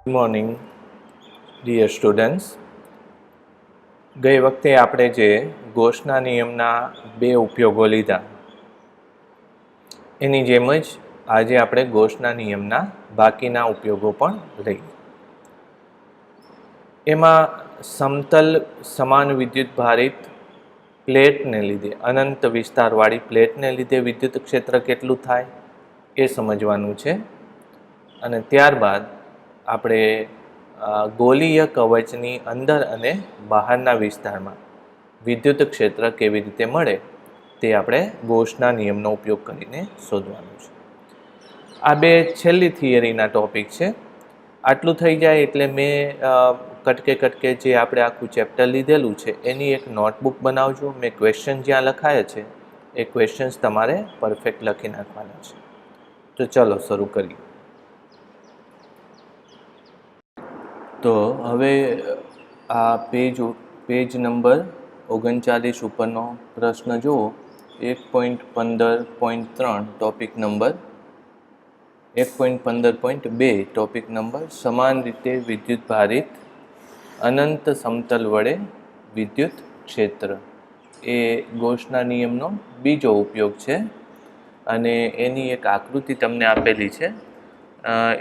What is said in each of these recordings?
Good morning dear students. ગઈ વખતે આપણે જે ગોસના નિયમના બે ઉપયોગો લીધા, એની જેમ જ આજે આપણે ગોસના નિયમના બાકીના ઉપયોગો પણ લઈએ. એમાં સમતલ સમાન વિદ્યુત ભારિત પ્લેટને લીધે, અનંત વિસ્તારવાળી પ્લેટને લીધે વિદ્યુત ક્ષેત્ર કેટલું થાય એ સમજવાનું છે. અને ત્યારબાદ આપણે ગોલીય કવચની અંદર અને બહારના વિસ્તારમાં વિદ્યુત ક્ષેત્ર કેવી રીતે મળે તે આપણે ગોસના નિયમનો ઉપયોગ કરીને શોધવાનું છે. આ બે છેલ્લી થિયરીના ટોપિક છે. આટલું થઈ જાય એટલે મેં કટકે જે આપણે આખું ચેપ્ટર લીધેલું છે એની એક નોટબુક બનાવજો. મેં ક્વેશ્ચન જ્યાં લખાયા છે એ ક્વેશ્ચન્સ તમારે પરફેક્ટ લખી નાખવાના છે. તો ચલો શરૂ કરીએ. તો હવે આ પેજ નંબર 39 ઉપરનો પ્રશ્ન જુઓ. 1.15.3 ટોપિક નંબર 1.15.2 ટોપિક નંબર સમાન રીતે વિદ્યુત ભારિત અનંત સમતલ વડે વિદ્યુત ક્ષેત્ર એ ગોસના નિયમનો બીજો ઉપયોગ છે. અને એની એક આકૃતિ તમને આપેલી છે.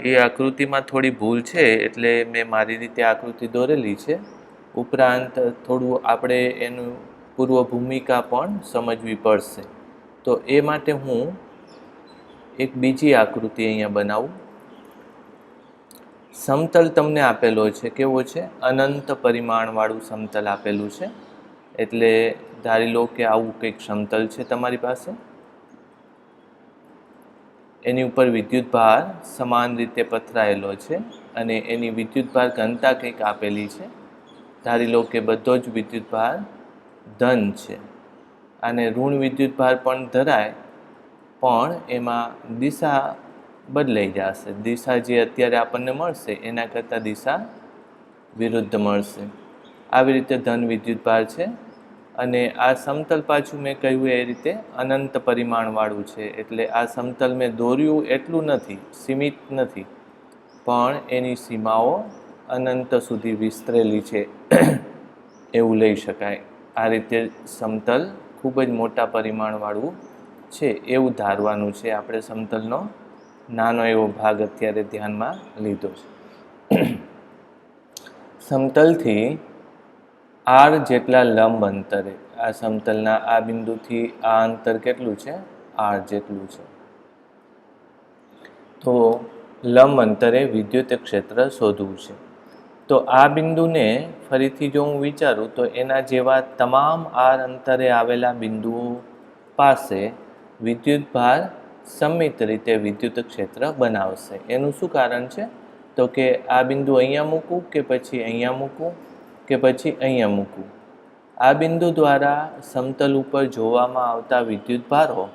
એ આકૃતિમાં થોડી ભૂલ છે એટલે મેં મારી રીતે આકૃતિ દોરેલી છે. ઉપરાંત થોડું આપણે એનું પૂર્વ ભૂમિકા પણ સમજવી પડશે. તો એ માટે હું એક બીજી આકૃતિ અહીંયા બનાવું. સમતલ તમને આપેલો છે, કેવો છે? અનંત પરિમાણવાળું સમતલ આપેલું છે. એટલે ધારી લો કે આવું કંઈક સમતલ છે તમારી પાસે. એની ઉપર વિદ્યુતભાર સમાન રીતે પથરાયેલો છે અને એની વિદ્યુતભાર ઘનતા કંઈક આપેલી છે. ધારી લો કે બધો જ વિદ્યુતભાર ધન છે અને ઋણ વિદ્યુતભાર પણ ધરાય, પણ એમાં દિશા બદલાઈ જશે. દિશા જે અત્યારે આપણને મળશે એના કરતાં દિશા વિરુદ્ધ મળશે. આવી રીતે ધન વિદ્યુતભાર છે. અને આ સમતલ પાછું મેં કહ્યું એ રીતે અનંત પરિમાણવાળું છે. એટલે આ સમતલ મેં દોર્યું એટલું નથી, સીમિત નથી, પણ એની સીમાઓ અનંત સુધી વિસ્તરેલી છે એવું લઈ શકાય. આ રીતે સમતલ ખૂબ જ મોટા પરિમાણવાળું છે એવું ધારવાનું છે. આપણે સમતલનો નાનો એવો ભાગ અત્યારે ધ્યાનમાં લીધો છે. સમતલથી આર જેટલા લંબ અંતરે, આ સમતલના આ બિંદુથી આ અંતર કેટલું છે? આર જેટલું છે. તો લંબ અંતરે વિદ્યુત ક્ષેત્ર શોધવું છે. તો આ બિંદુને ફરીથી જો હું વિચારું તો એના જેવા તમામ આર અંતરે આવેલા બિંદુઓ પાસે વિદ્યુતભાર સમિત રીતે વિદ્યુત ક્ષેત્ર બનાવશે. એનું શું કારણ છે? તો કે આ બિંદુ અહીંયા મૂકું કે પછી અહીંયા મૂકું કે પછી અહીંયા મૂકું, આ બિંદુ દ્વારા સમતલ ઉપર જોવામાં આવતા વિદ્યુતભારો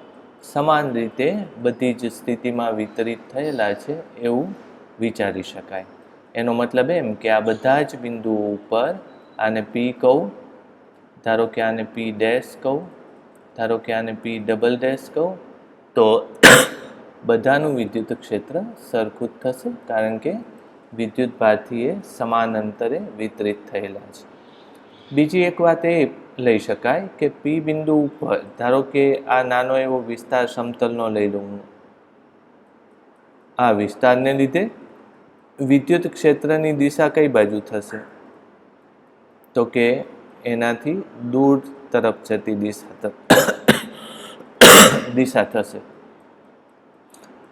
સમાન રીતે બધી જ સ્થિતિમાં વિતરિત થયેલા છે એવું વિચારી શકાય. એનો મતલબ એમ કે આ બધા જ બિંદુઓ ઉપર આને પી કહું, ધારો કે આને પી ડેશ કહું, ધારો કે આને પી ડબલ ડેશ કહું, તો બધાનું વિદ્યુત ક્ષેત્ર સરખું જ થશે, કારણ કે વિદ્યુતભારથી એ સમાન અંતરે વિતરિત થયેલા છે. બીજી એક વાત એ લઈ શકાય કે પી બિંદુ ઉપર ધારો કે આ નાનો એવો વિસ્તાર સમતલનો લઈ લઉં. આ વિસ્તારને લીધે વિદ્યુત ક્ષેત્રની દિશા કઈ બાજુ થશે? તો કે એનાથી દૂર તરફ જતી દિશા થશે.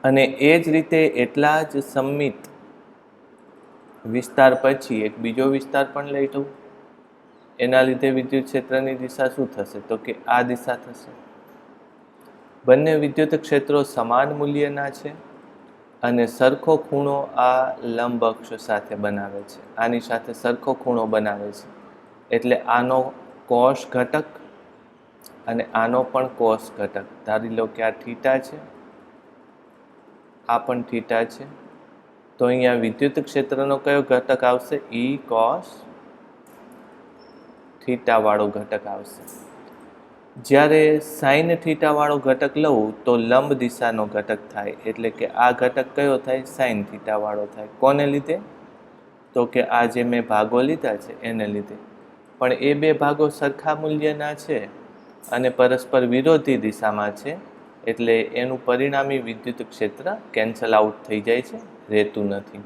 અને એ જ રીતે એટલા જ સમમિત વિસ્તાર પછી એક બીજો વિસ્તાર પણ લઈ લઉં. એના લીધે વિદ્યુત ક્ષેત્રની દિશા શું થશે? તો કે આ દિશા થશે. બંને વિદ્યુત ક્ષેત્રો સમાન મૂલ્યના છે અને સરખો ખૂણો આ લંબ અક્ષ સાથે બનાવે છે. આની સાથે સરખો ખૂણો બનાવે છે. એટલે આનો કોસ ઘટક અને આનો પણ કોસ ઘટક. ધારી લો કે આ થીટા છે, આ પણ થીટા છે. તો અહીંયા વિદ્યુત ક્ષેત્રનો કયો ઘટક આવશે? ઈ કોસ થીટા વાળો ઘટક આવશે. જ્યારે સાઇન થીટા વાળો ઘટક લઉં તો લંબ દિશાનો ઘટક થાય. એટલે કે આ ઘટક કયો થાય? સાઇન થીટા વાળો થાય. કોને લીધે? તો કે આ જે મેં ભાગો લીધા છે એને લીધે. પણ એ બે ભાગો સરખા મૂલ્યના છે અને પરસ્પર વિરોધી દિશામાં છે, એટલે એનું પરિણામી વિદ્યુત ક્ષેત્ર કેન્સલ આઉટ થઈ જાય છે, રહેતું નથી.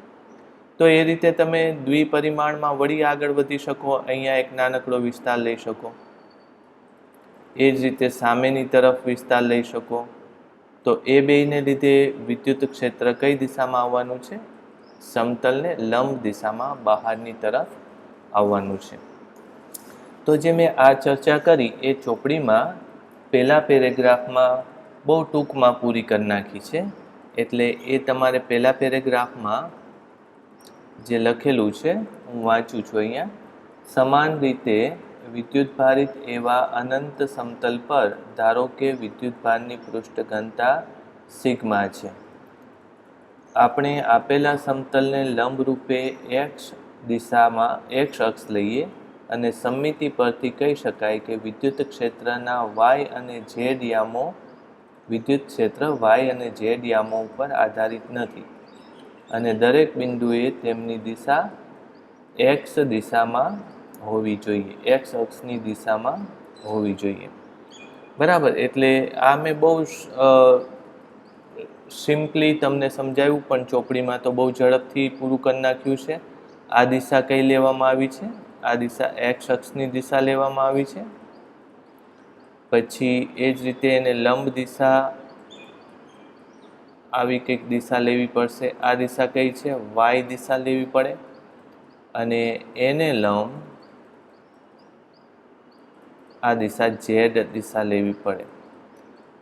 તો એ રીતે તમે દ્વિપરિમાણમાં વળી આગળ વધી શકો. અહીંયા એક નાનકડો વિસ્તાર લઈ શકો. એ જ રીતે સામેની તરફ વિસ્તાર લઈ શકો. તો એ બેયને લીધે વિદ્યુત ક્ષેત્ર કઈ દિશામાં આવવાનું છે? સમતલને લંબ દિશામાં બહારની તરફ આવવાનું છે. તો જે મેં આ ચર્ચા કરી એ ચોપડીમાં પહેલા પેરેગ્રાફમાં બહુ ટૂંકમાં પૂરી કરી નાખી છે. એટલે એ તમારે પહેલા પેરેગ્રાફમાં જે લખેલું છે હું વાંચું છું અહીંયા. સમાન રીતે વિદ્યુતભારિત એવા અનંત સમતલ પર ધારો કે વિદ્યુતભારની પૃષ્ઠ ઘનતા સિગ્મા છે. આપણે આપેલા સમતલને લંબ રૂપે x દિશામાં x અક્ષ લઈએ અને સમમિતિ પરથી કહી શકાય કે વિદ્યુત ક્ષેત્રના y અને z યામો વિદ્યુત ક્ષેત્ર y અને z યામો ઉપર આધારિત નથી અને દરેક બિંદુએ તેમની દિશા x દિશામાં હોવી જોઈએ, x અક્ષની દિશામાં હોવી જોઈએ. બરાબર. એટલે આ મેં બહુ સિમ્પલી તમને સમજાવ્યું, પણ ચોપડીમાં તો બહુ ઝડપથી પૂરું કરી નાખ્યું છે. આ દિશા કઈ લેવામાં આવી છે? આ દિશા x અક્ષની દિશા લેવામાં આવી છે. પછી એ જ રીતે એને લંબ દિશા આવી કંઈક દિશા લેવી પડશે. આ દિશા કઈ છે? y દિશા લેવી પડે. અને એને લંબ આ દિશા z દિશા લેવી પડે.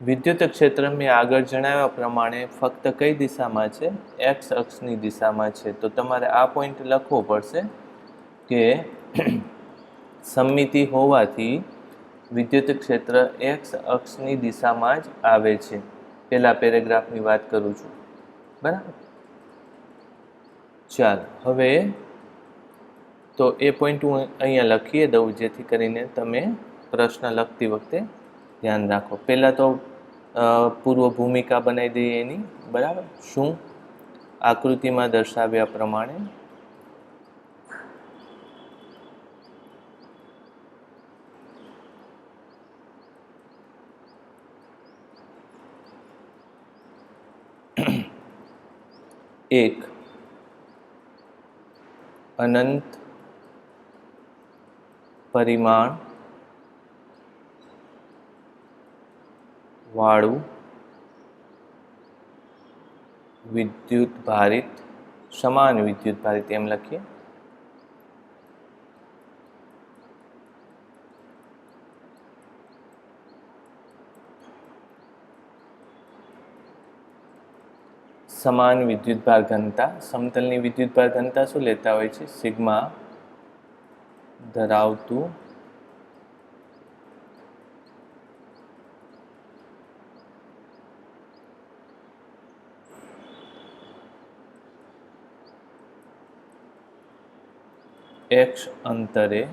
વિદ્યુત ક્ષેત્ર મેં આગળ જણાવ્યા પ્રમાણે ફક્ત કઈ દિશામાં છે? x અક્ષની દિશામાં છે. તો તમારે આ પોઈન્ટ લખવો પડશે કે સમમિતિ હોવાથી વિદ્યુત ક્ષેત્ર x અક્ષની દિશામાં જ આવે છે. પહેલા પેરેગ્રાફની વાત કરું છું. બરાબર. ચાલો હવે તો એ પોઈન્ટ હું અહીંયા લખી દઉં, જેથી કરીને તમે પ્રશ્ન લખતી વખતે ધ્યાન રાખો. પહેલાં તો પૂર્વ ભૂમિકા બનાવી દઈએ એની. બરાબર. શું? આકૃતિમાં દર્શાવ્યા પ્રમાણે એક અનંત પરિમાણ વાળું વિદ્યુત ભારિત, સમાન વિદ્યુત ભારિત એમ લખીએ, સમાન વિદ્યુતભાર ઘનતા. સમતલની વિદ્યુતભાર ઘનતા શું લેતા હોય છે? સિગ્મા ધરાવતું x અંતરે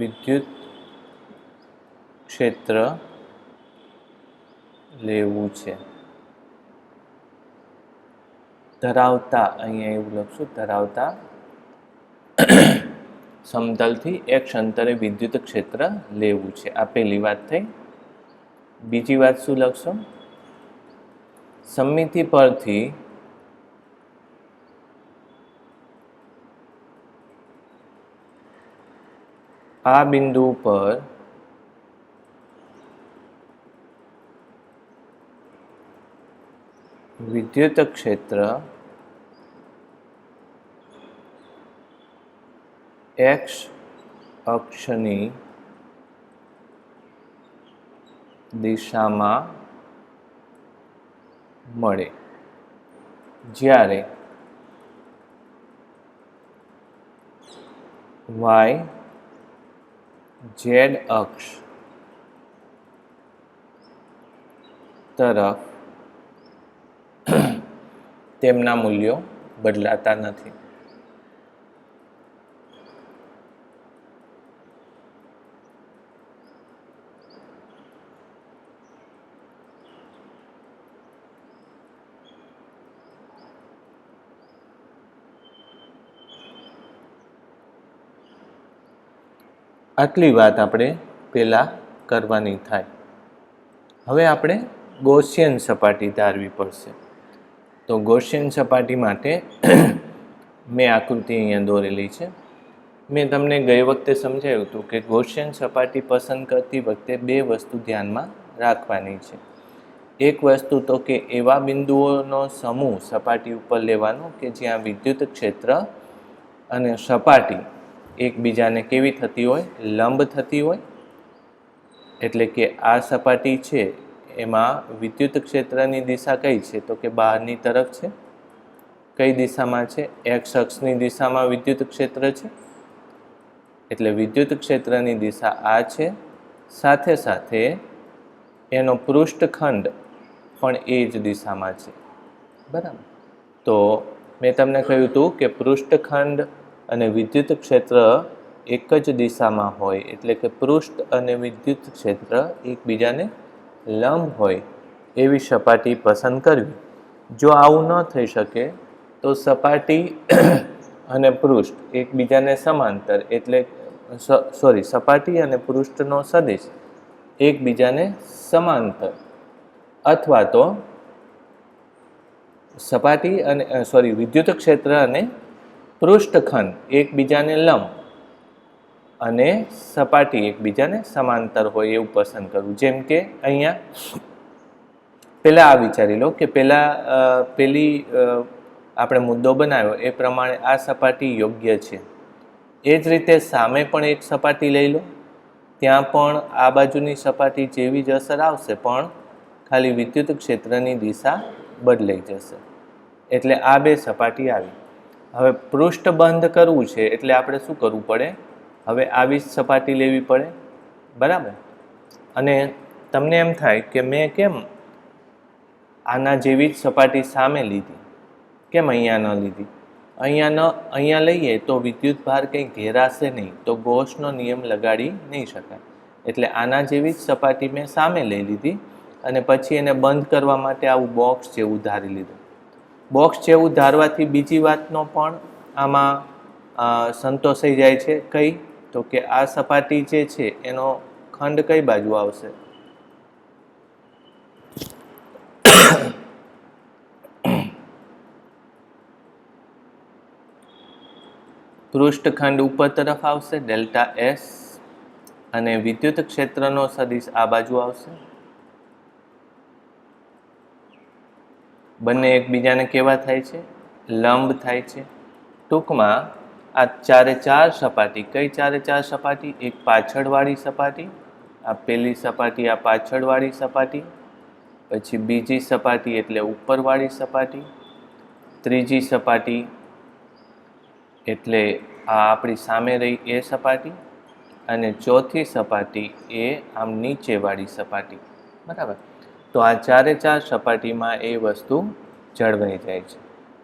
વિદ્યુત ક્ષેત્ર લેવું છે. ધરાવતા, અહીંયા એવું લખશું, ધરાવતા સમતલથી x અંતરે વિદ્યુત ક્ષેત્ર લેવું છે. આ પહેલી વાત થઈ. બીજી વાત શું લખશો? સમમિતિ પરથી આ બિંદુ પર વિદ્યુત ક્ષેત્ર x અક્ષની દિશામાં મળે, જ્યારે y z અક્ષ તરફ તેમના મૂલ્યો બદલાતા નથી. આટલી વાત આપણે પહેલાં કરવાની થાય. હવે આપણે ગૌસિયન સપાટી ધારવી પડશે. તો ગૌસિયન સપાટી માટે મેં આકૃતિ અહીંયા દોરેલી છે. મેં તમને ગઈ વખતે સમજાવ્યું હતું કે ગૌસિયન સપાટી પસંદ કરતી વખતે બે વસ્તુ ધ્યાનમાં રાખવાની છે. એક વસ્તુ તો કે એવા બિંદુઓનો સમૂહ સપાટી ઉપર લેવાનો કે જ્યાં વિદ્યુત ક્ષેત્ર અને સપાટી એકબીજાને કેવી થતી હોય, લંબ થતી હોય. એટલે કે આ સપાટી છે એમાં વિદ્યુત ક્ષેત્રની દિશા કઈ છે? તો કે બહારની તરફ છે. કઈ દિશામાં છે? એક્સ અક્ષની દિશામાં વિદ્યુત ક્ષેત્ર છે. એટલે વિદ્યુત ક્ષેત્રની દિશા આ છે. સાથે સાથે એનો પૃષ્ઠખંડ પણ એ જ દિશામાં છે. બરાબર. તો મેં તમને કહ્યું હતું કે પૃષ્ઠખંડ અને વિદ્યુત ક્ષેત્ર એક જ દિશામાં હોય, એટલે કે પૃષ્ઠ અને વિદ્યુત ક્ષેત્ર એકબીજાને લંબ હોય એવી સપાટી પસંદ કરવી. જો આવું ન થઈ શકે તો સપાટી અને પૃષ્ઠ એકબીજાને સમાંતર, એટલે સપાટી અને પૃષ્ઠનો સદિશ એકબીજાને સમાંતર, અથવા તો સપાટી અને વિદ્યુત ક્ષેત્ર અને પૃષ્ઠખંડ એકબીજાને લંબ અને સપાટી એકબીજાને સમાંતર હોય એવું પસંદ કરવું. જેમ કે અહીંયા પહેલાં આ વિચારી લો કે પેલી આપણે મુદ્દો બનાવ્યો એ પ્રમાણે આ સપાટી યોગ્ય છે. એ જ રીતે સામે પણ એક સપાટી લઈ લો. ત્યાં પણ આ બાજુની સપાટી જેવી જ અસર આવશે, પણ ખાલી વિદ્યુત ક્ષેત્રની દિશા બદલાઈ જશે. એટલે આ બે સપાટી આવી. હવે પૃષ્ઠ બંધ કરવું છે એટલે આપણે શું કરવું પડે? હવે આવી જ સપાટી લેવી પડે. બરાબર. અને તમને એમ થાય કે મેં કેમ આના જેવી જ સપાટી સામે લીધી, કેમ અહીંયા ન લીધી? અહીંયા લઈએ તો વિદ્યુત ભાર કંઈ ઘેરાશે નહીં, તો ગૌસનો નિયમ લગાડી નહીં શકાય. એટલે આના જેવી જ સપાટી મેં સામે લઈ લીધી અને પછી એને બંધ કરવા માટે આવું બોક્સ જેવું ધારી લીધું. બોક્સ જેવું ધારવાથી બીજી વાતનો પણ આમાં સંતોષાઈ જાય છે. કઈ? તો કે આ સપાટી જે છે એનો ખંડ કઈ બાજુ આવશે? પૃષ્ઠખંડ ઉપર તરફ આવશે, ડેલ્ટા એસ, અને વિદ્યુત ક્ષેત્રનો સદિશ આ બાજુ આવશે. બંને એકબીજાને કેવા થાય છે? લંબ થાય છે. ટૂંકમાં આ ચારે ચાર સપાટી, કઈ ચારે ચાર સપાટી? એક પાછળવાળી સપાટી, આ પેલી સપાટી, આ પાછળવાળી સપાટી, પછી બીજી સપાટી એટલે ઉપરવાળી સપાટી, ત્રીજી સપાટી એટલે આ આપણી સામે રહી એ સપાટી, અને ચોથી સપાટી એ આમ નીચેવાળી સપાટી. બરાબર. તો આ ચારે ચાર સપાટીમાં એ વસ્તુ જળવાઈ જાય છે.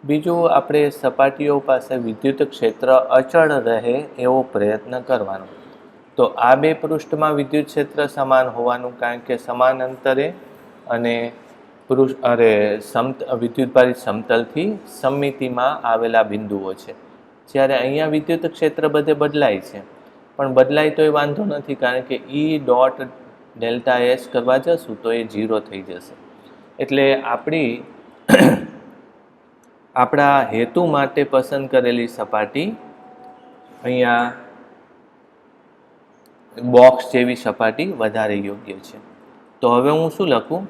બીજું, આપણે સપાટીઓ પાસે વિદ્યુત ક્ષેત્ર અચળ રહે એવો પ્રયત્ન કરવાનો. તો આ બે પૃષ્ઠમાં વિદ્યુત ક્ષેત્ર સમાન હોવાનું, કારણ કે સમાન અંતરે અને વિદ્યુતભારિત સમતલથી સમમિતિમાં આવેલા બિંદુઓ છે. જ્યારે અહીંયા વિદ્યુત ક્ષેત્ર બધે બદલાય છે, પણ બદલાય તોય વાંધો નથી, કારણ કે ઈ ડોટ ડેલ્ટા એસ કરવા જશું તો એ 0 થઈ જશે. એટલે આપણા હેતુ માટે પસંદ કરેલી સપાટી અહીંયા બોક્સ જેવી સપાટી વધારે યોગ્ય છે. તો હવે હું શું લખું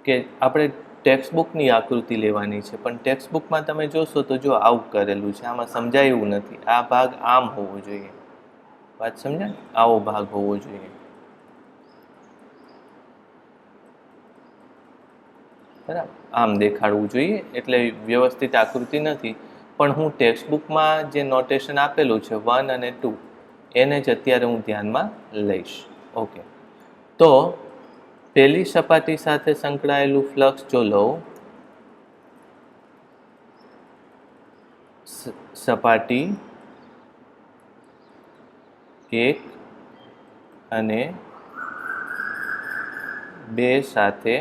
કે આપણે ટેક્સ્ટબુકની આકૃતિ લેવાની છે, પણ ટેક્સ્ટબુકમાં તમે જોશો તો જો આવું કરેલું છે, આમાં સમજાયું નથી. આ ભાગ આમ હોવો જોઈએ. વાત સમજાય? આવો ભાગ હોવો જોઈએ. બરાબર, આમ દેખાડવું જોઈએ. એટલે વ્યવસ્થિત આકૃતિ નથી, પણ હું ટેક્સ્ટબુકમાં જે નોટેશન આપેલું છે 1 અને 2 એને જ અત્યારે હું ધ્યાનમાં લઈશ. ઓકે. તો પહેલી સપાટી સાથે સંકળાયેલું ફ્લક્સ જો લઉં, સપાટી 1 અને 2 સાથે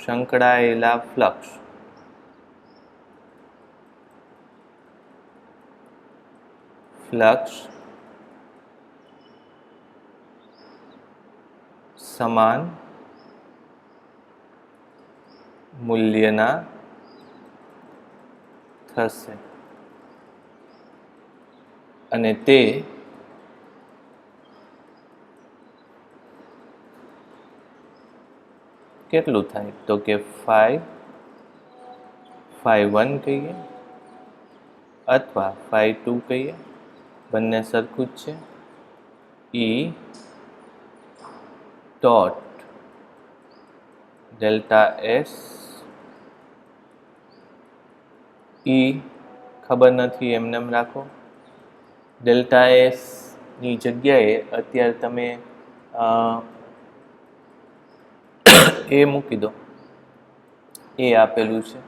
સંકળાયેલા ફ્લક્સ સમાન મૂલ્યના થશે અને તે કેટલું થાય તો કે 5 કહીએ અથવા 5 કહીએ, બંને સરખું જ છે. ઈ ડોટ ડેલ્ટા એસ, ઈ ખબર નથી એમને એમ રાખો. ડેલ્ટા એસની જગ્યાએ અત્યારે તમે એ મૂકી દો, એ આપેલું છે.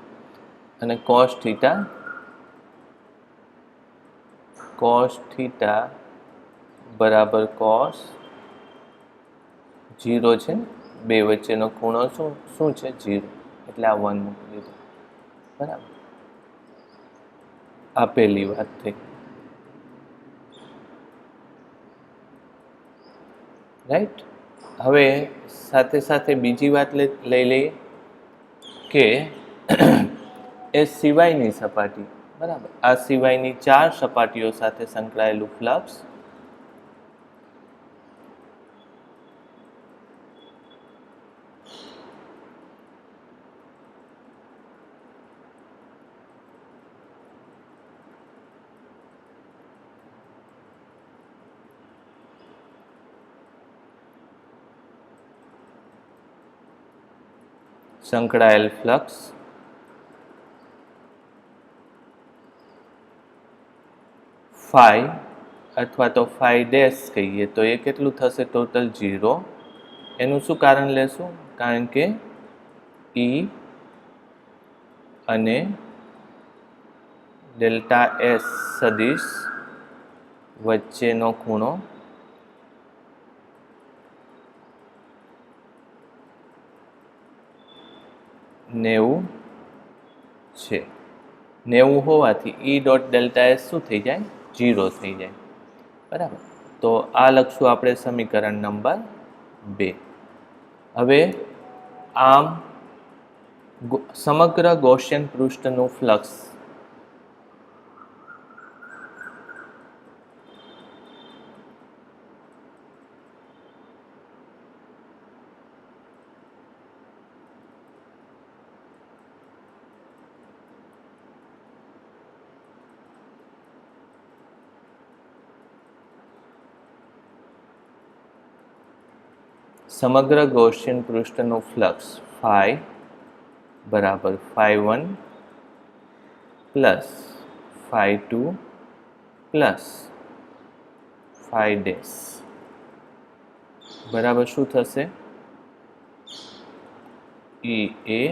અને કોસ થીટા બરાબર કોસ 0 છે ને, બે વચ્ચેનો ખૂણો શું છે 0, એટલે આ 1 મૂકી દીધું. બરાબર, આ પહેલી વાત થઈ. રાઈટ. હવે સાથે સાથે બીજી વાત લઈ લઈએ કે એ સિવાયની સપાટી, બરાબર, આ સિવાયની 4 સપાટીઓ સાથે સંકળાયેલું ફ્લક્સ સંકળાયેલ ફ્લક્સ ફાઈ અથવા તો ફાઈ ડેશ કહીએ તો એ કેટલું થશે ટોટલ 0. એનું શું કારણ લેશું? કારણ કે ઈ અને ડેલ્ટા એસ સદિશ વચ્ચેનો ખૂણો 90 છે. 90 હોવાથી ઈ ડોટ ડેલ્ટા એસ શું થઈ જાય? 0 થઈ જાય. બરાબર, તો આ લખશું આપણે સમીકરણ નંબર 2. હવે આમ સમગ્ર ગૌસિયન પૃષ્ઠનું ફ્લક્સ સમગ્ર ગૌસિયન પૃષ્ઠનું ફ્લક્સ ફાઈ બરાબર φ1 પ્લસ φ2 પ્લસ φ ડેશ બરાબર શું થશે? ઈ એ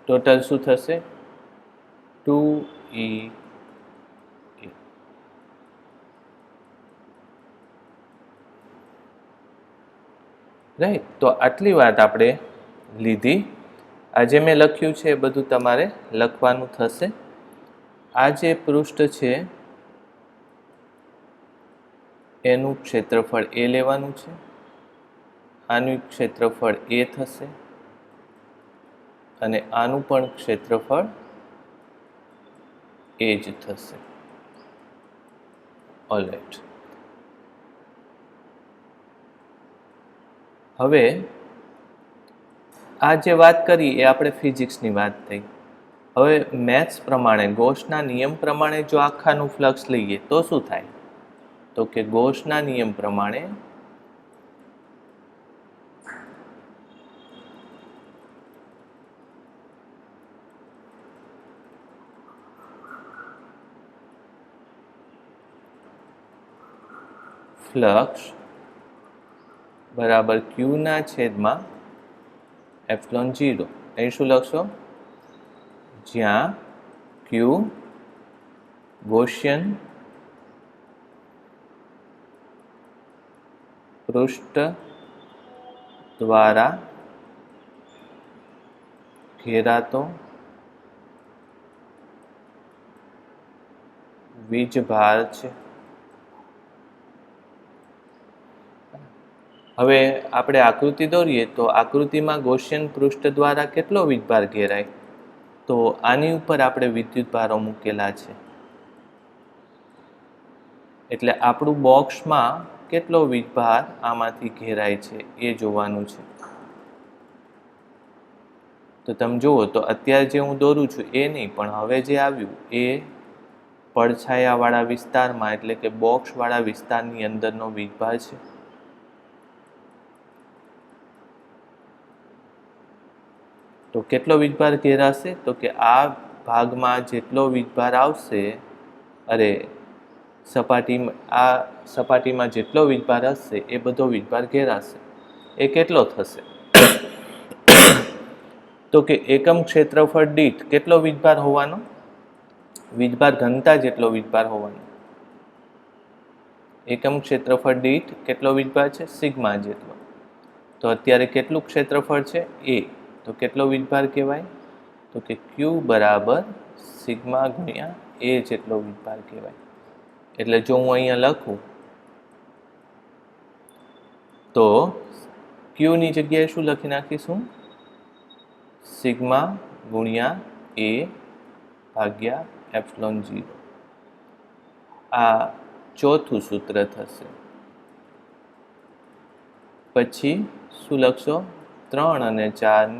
ટોટલ શું થશે? 2E right. તો આટલી વાત આપણે લીધી. આજે મેં લખ્યું છે એ બધું તમારે લખવાનું થશે. આ જે પૃષ્ઠ છે એનું ક્ષેત્રફળ એ લેવાનું છે, આનું ક્ષેત્રફળ એ થશે અને આનું પણ ક્ષેત્રફળ એ જ થશે. ઓલરાઈટ. હવે આ જે વાત કરી એ આપણે ફિઝિક્સની વાત થઈ. હવે મેથ્સ પ્રમાણે, ગૌસના નિયમ પ્રમાણે જો આખાનું ફ્લક્સ લઈએ તો શું થાય? તો કે ગૌસના નિયમ પ્રમાણે ફ્લક્સ બરાબર ક્યુના છેદમાં એપ્સિલોન 0. અહીં શું લખશો? જ્યાં ક્યુ ગૌસિયન પૃષ્ઠ દ્વારા ઘેરાતો વીજભાર છે. હવે આપણે આકૃતિ દોરીએ તો આકૃતિમાં ગૌસિયન પૃષ્ઠ દ્વારા કેટલો વીજભાર ઘેરાય? તો આની ઉપર આપણે વિદ્યુતભારો મૂકેલા છે, એટલે આપણું બોક્સમાં કેટલો વીજભાર આમાંથી ઘેરાય છે એ જોવાનું છે. તો તમે જુઓ તો અત્યારે જે હું દોરું છું એ નહીં, પણ હવે જે આવ્યું એ પડછાયાવાળા વિસ્તારમાં એટલે કે બોક્સવાળા વિસ્તારની અંદરનો વીજભાર છે. તો કેટલો વીજભાર ઘેરાશે? તો કે આ ભાગમાં જેટલો વીજભાર આવશે, સપાટીમાં જેટલો વીજભાર હશે એ બધો વીજભાર ઘેરાશે. એ કેટલો થશે? તો કે એકમ ક્ષેત્રફળ દીઠ કેટલો વીજભાર હોવાનો? વીજભાર ઘનતા જેટલો વીજભાર હોવાનો. એકમ ક્ષેત્રફળ દીઠ કેટલો વીજભાર છે? સિગ્મા જેટલો. તો અત્યારે કેટલું ક્ષેત્રફળ છે? એ. તો કેટલો વીજભાર કહેવાય? તો કે Q બરાબર સિગ્મા ગુણ્યા એ જેટલો વીજભાર કહેવાય. એટલે જો હું અહીંયા લખું તો Q ની જગ્યાએ શું લખી નાખીશું? સિગ્મા ગુણ્યા એ ભાગ્યા એપ્સિલોન 0. આ ચોથું સૂત્ર થશે. પછી શું લખશો? 3 અને 4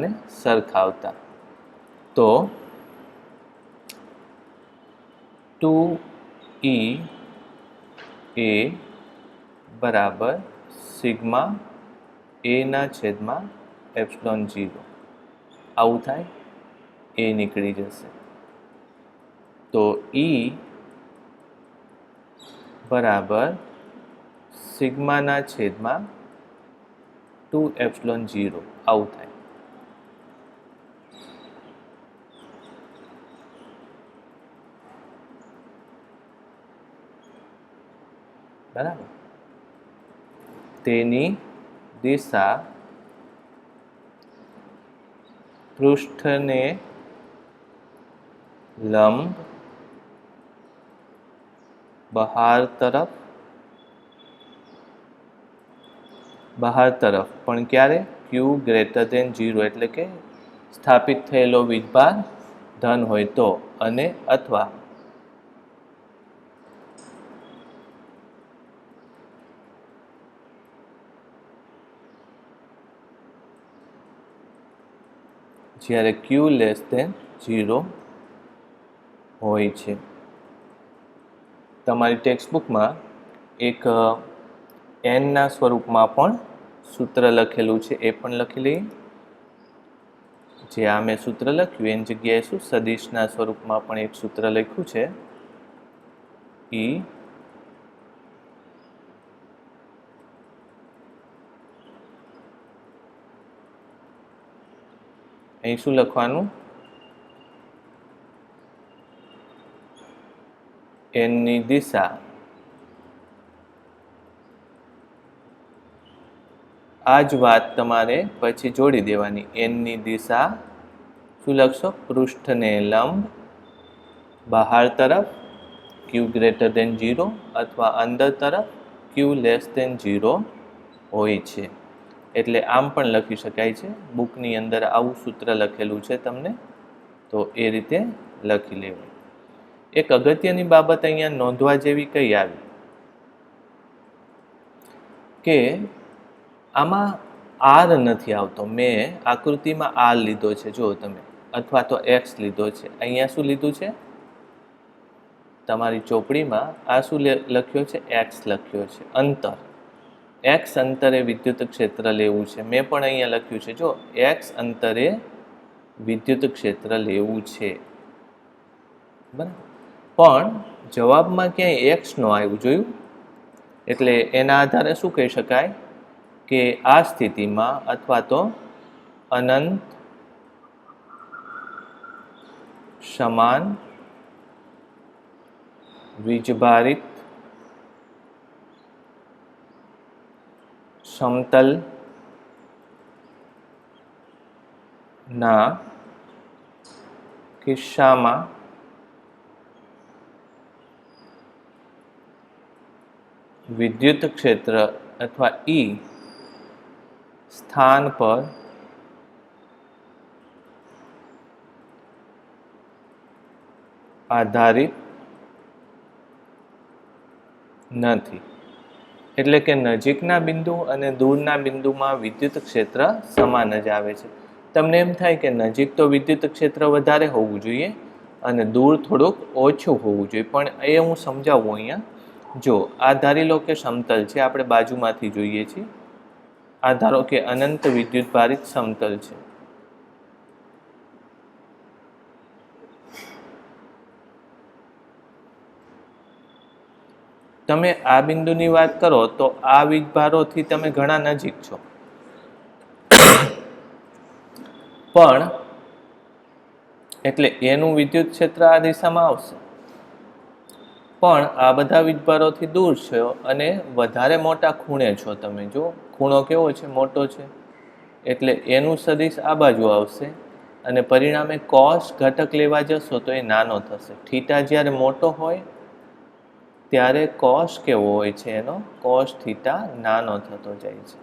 ને સરખાવતા તો 2E એ બરાબર સિગ્મા એ ના છેદમાં એપ્સિલોન 0. આવું થાય, એ નીકળી જશે. તો E બરાબર સિગ્માના છેદમાં 2 એપ્સિલોન 0 આવું થાય. બરાબર. તેની દિશા પૃષ્ઠને લંબ બહાર તરફ પણ ક્યારે? Q ગ્રેટર ધેન 0 એટલે કે સ્થાપિત થયેલો વીજભાર ધન હોય તો, અને અથવા જ્યારે Q લેસ ધેન 0 હોય છે. તમારી ટેક્સ્ટબુકમાં એક n ના સ્વરૂપમાં પણ સૂત્ર લખેલું છે, એ પણ લખી લઈએ. જે આ મેં સૂત્ર લખ્યું એની જગ્યાએ શું સદિશના સ્વરૂપમાં પણ એક સૂત્ર લખ્યું છે. E અહીં શું લખવાનું? n ની દિશા આ જ વાત તમારે પછી જોડી દેવાની. n ની દિશા શું લખશો? પૃષ્ઠને લંબ બહાર તરફ Q ગ્રેટર ધેન 0 અથવા અંદર તરફ Q લેસ ધેન 0 હોય છે. એટલે આમ પણ લખી શકાય છે. બુકની અંદર આવું સૂત્ર લખેલું છે તમને, તો એ રીતે લખી લેવું. એક અગત્યની બાબત અહીંયા નોંધવા જેવી કઈ આવી કે આમાં R નથી આવતો. મેં આકૃતિમાં R લીધો છે, જુઓ તમે, અથવા તો X લીધો છે. અહીંયા શું લીધું છે? તમારી ચોપડીમાં આ શું લખ્યો છે? X લખ્યો છે. અંતર, X અંતરે વિદ્યુત ક્ષેત્ર લેવું છે. મેં પણ અહીંયા લખ્યું છે, જો X અંતરે વિદ્યુત ક્ષેત્ર લેવું છે. બરાબર. પણ જવાબમાં ક્યાંય X નો આવ્યું, જોયું? એટલે એના આધારે શું કહી શકાય કે આ સ્થિતિમાં અથવા તો અનંત સમાન વીજભારિત સમતલ ના કિસ્સામાં વિદ્યુત ક્ષેત્ર અથવા E સ્થાન પર આધારિત નથી. એટલે કે નજીકના બિંદુ અને દૂરના બિંદુમાં વિદ્યુત ક્ષેત્ર સમાન જ આવે છે. તમને એમ થાય કે નજીક તો વિદ્યુત ક્ષેત્ર વધારે હોવું જોઈએ અને દૂર થોડુંક ઓછું હોવું જોઈએ, પણ એ હું સમજાવું અહીંયા. જો આ ધારી લો કે સમતલ છે, આપણે બાજુમાંથી જોઈએ છીએ. આ ધારો કે અનંત વિદ્યુત ભારિત સમતલ છે. તમે આ બિંદુની વાત કરો તો આ વીજભારોથી તમે ઘણા નજીક છો, પણ એટલે એનું વિદ્યુત ક્ષેત્ર આ દિશામાં આવશે. પણ આ બધા વીજભારોથી દૂર છો અને વધારે મોટા ખૂણે છો. તમે જો ખૂણો કેવો છે, મોટો છે, એટલે એનું સદિશ આ બાજુ આવશે અને પરિણામે કોસ ઘટક લેવા જશો તો એ નાનો થશે. થીટા જ્યારે મોટો હોય ત્યારે કોસ કેવો હોય છે, એનો કોસ થીટા નાનો થતો જાય છે.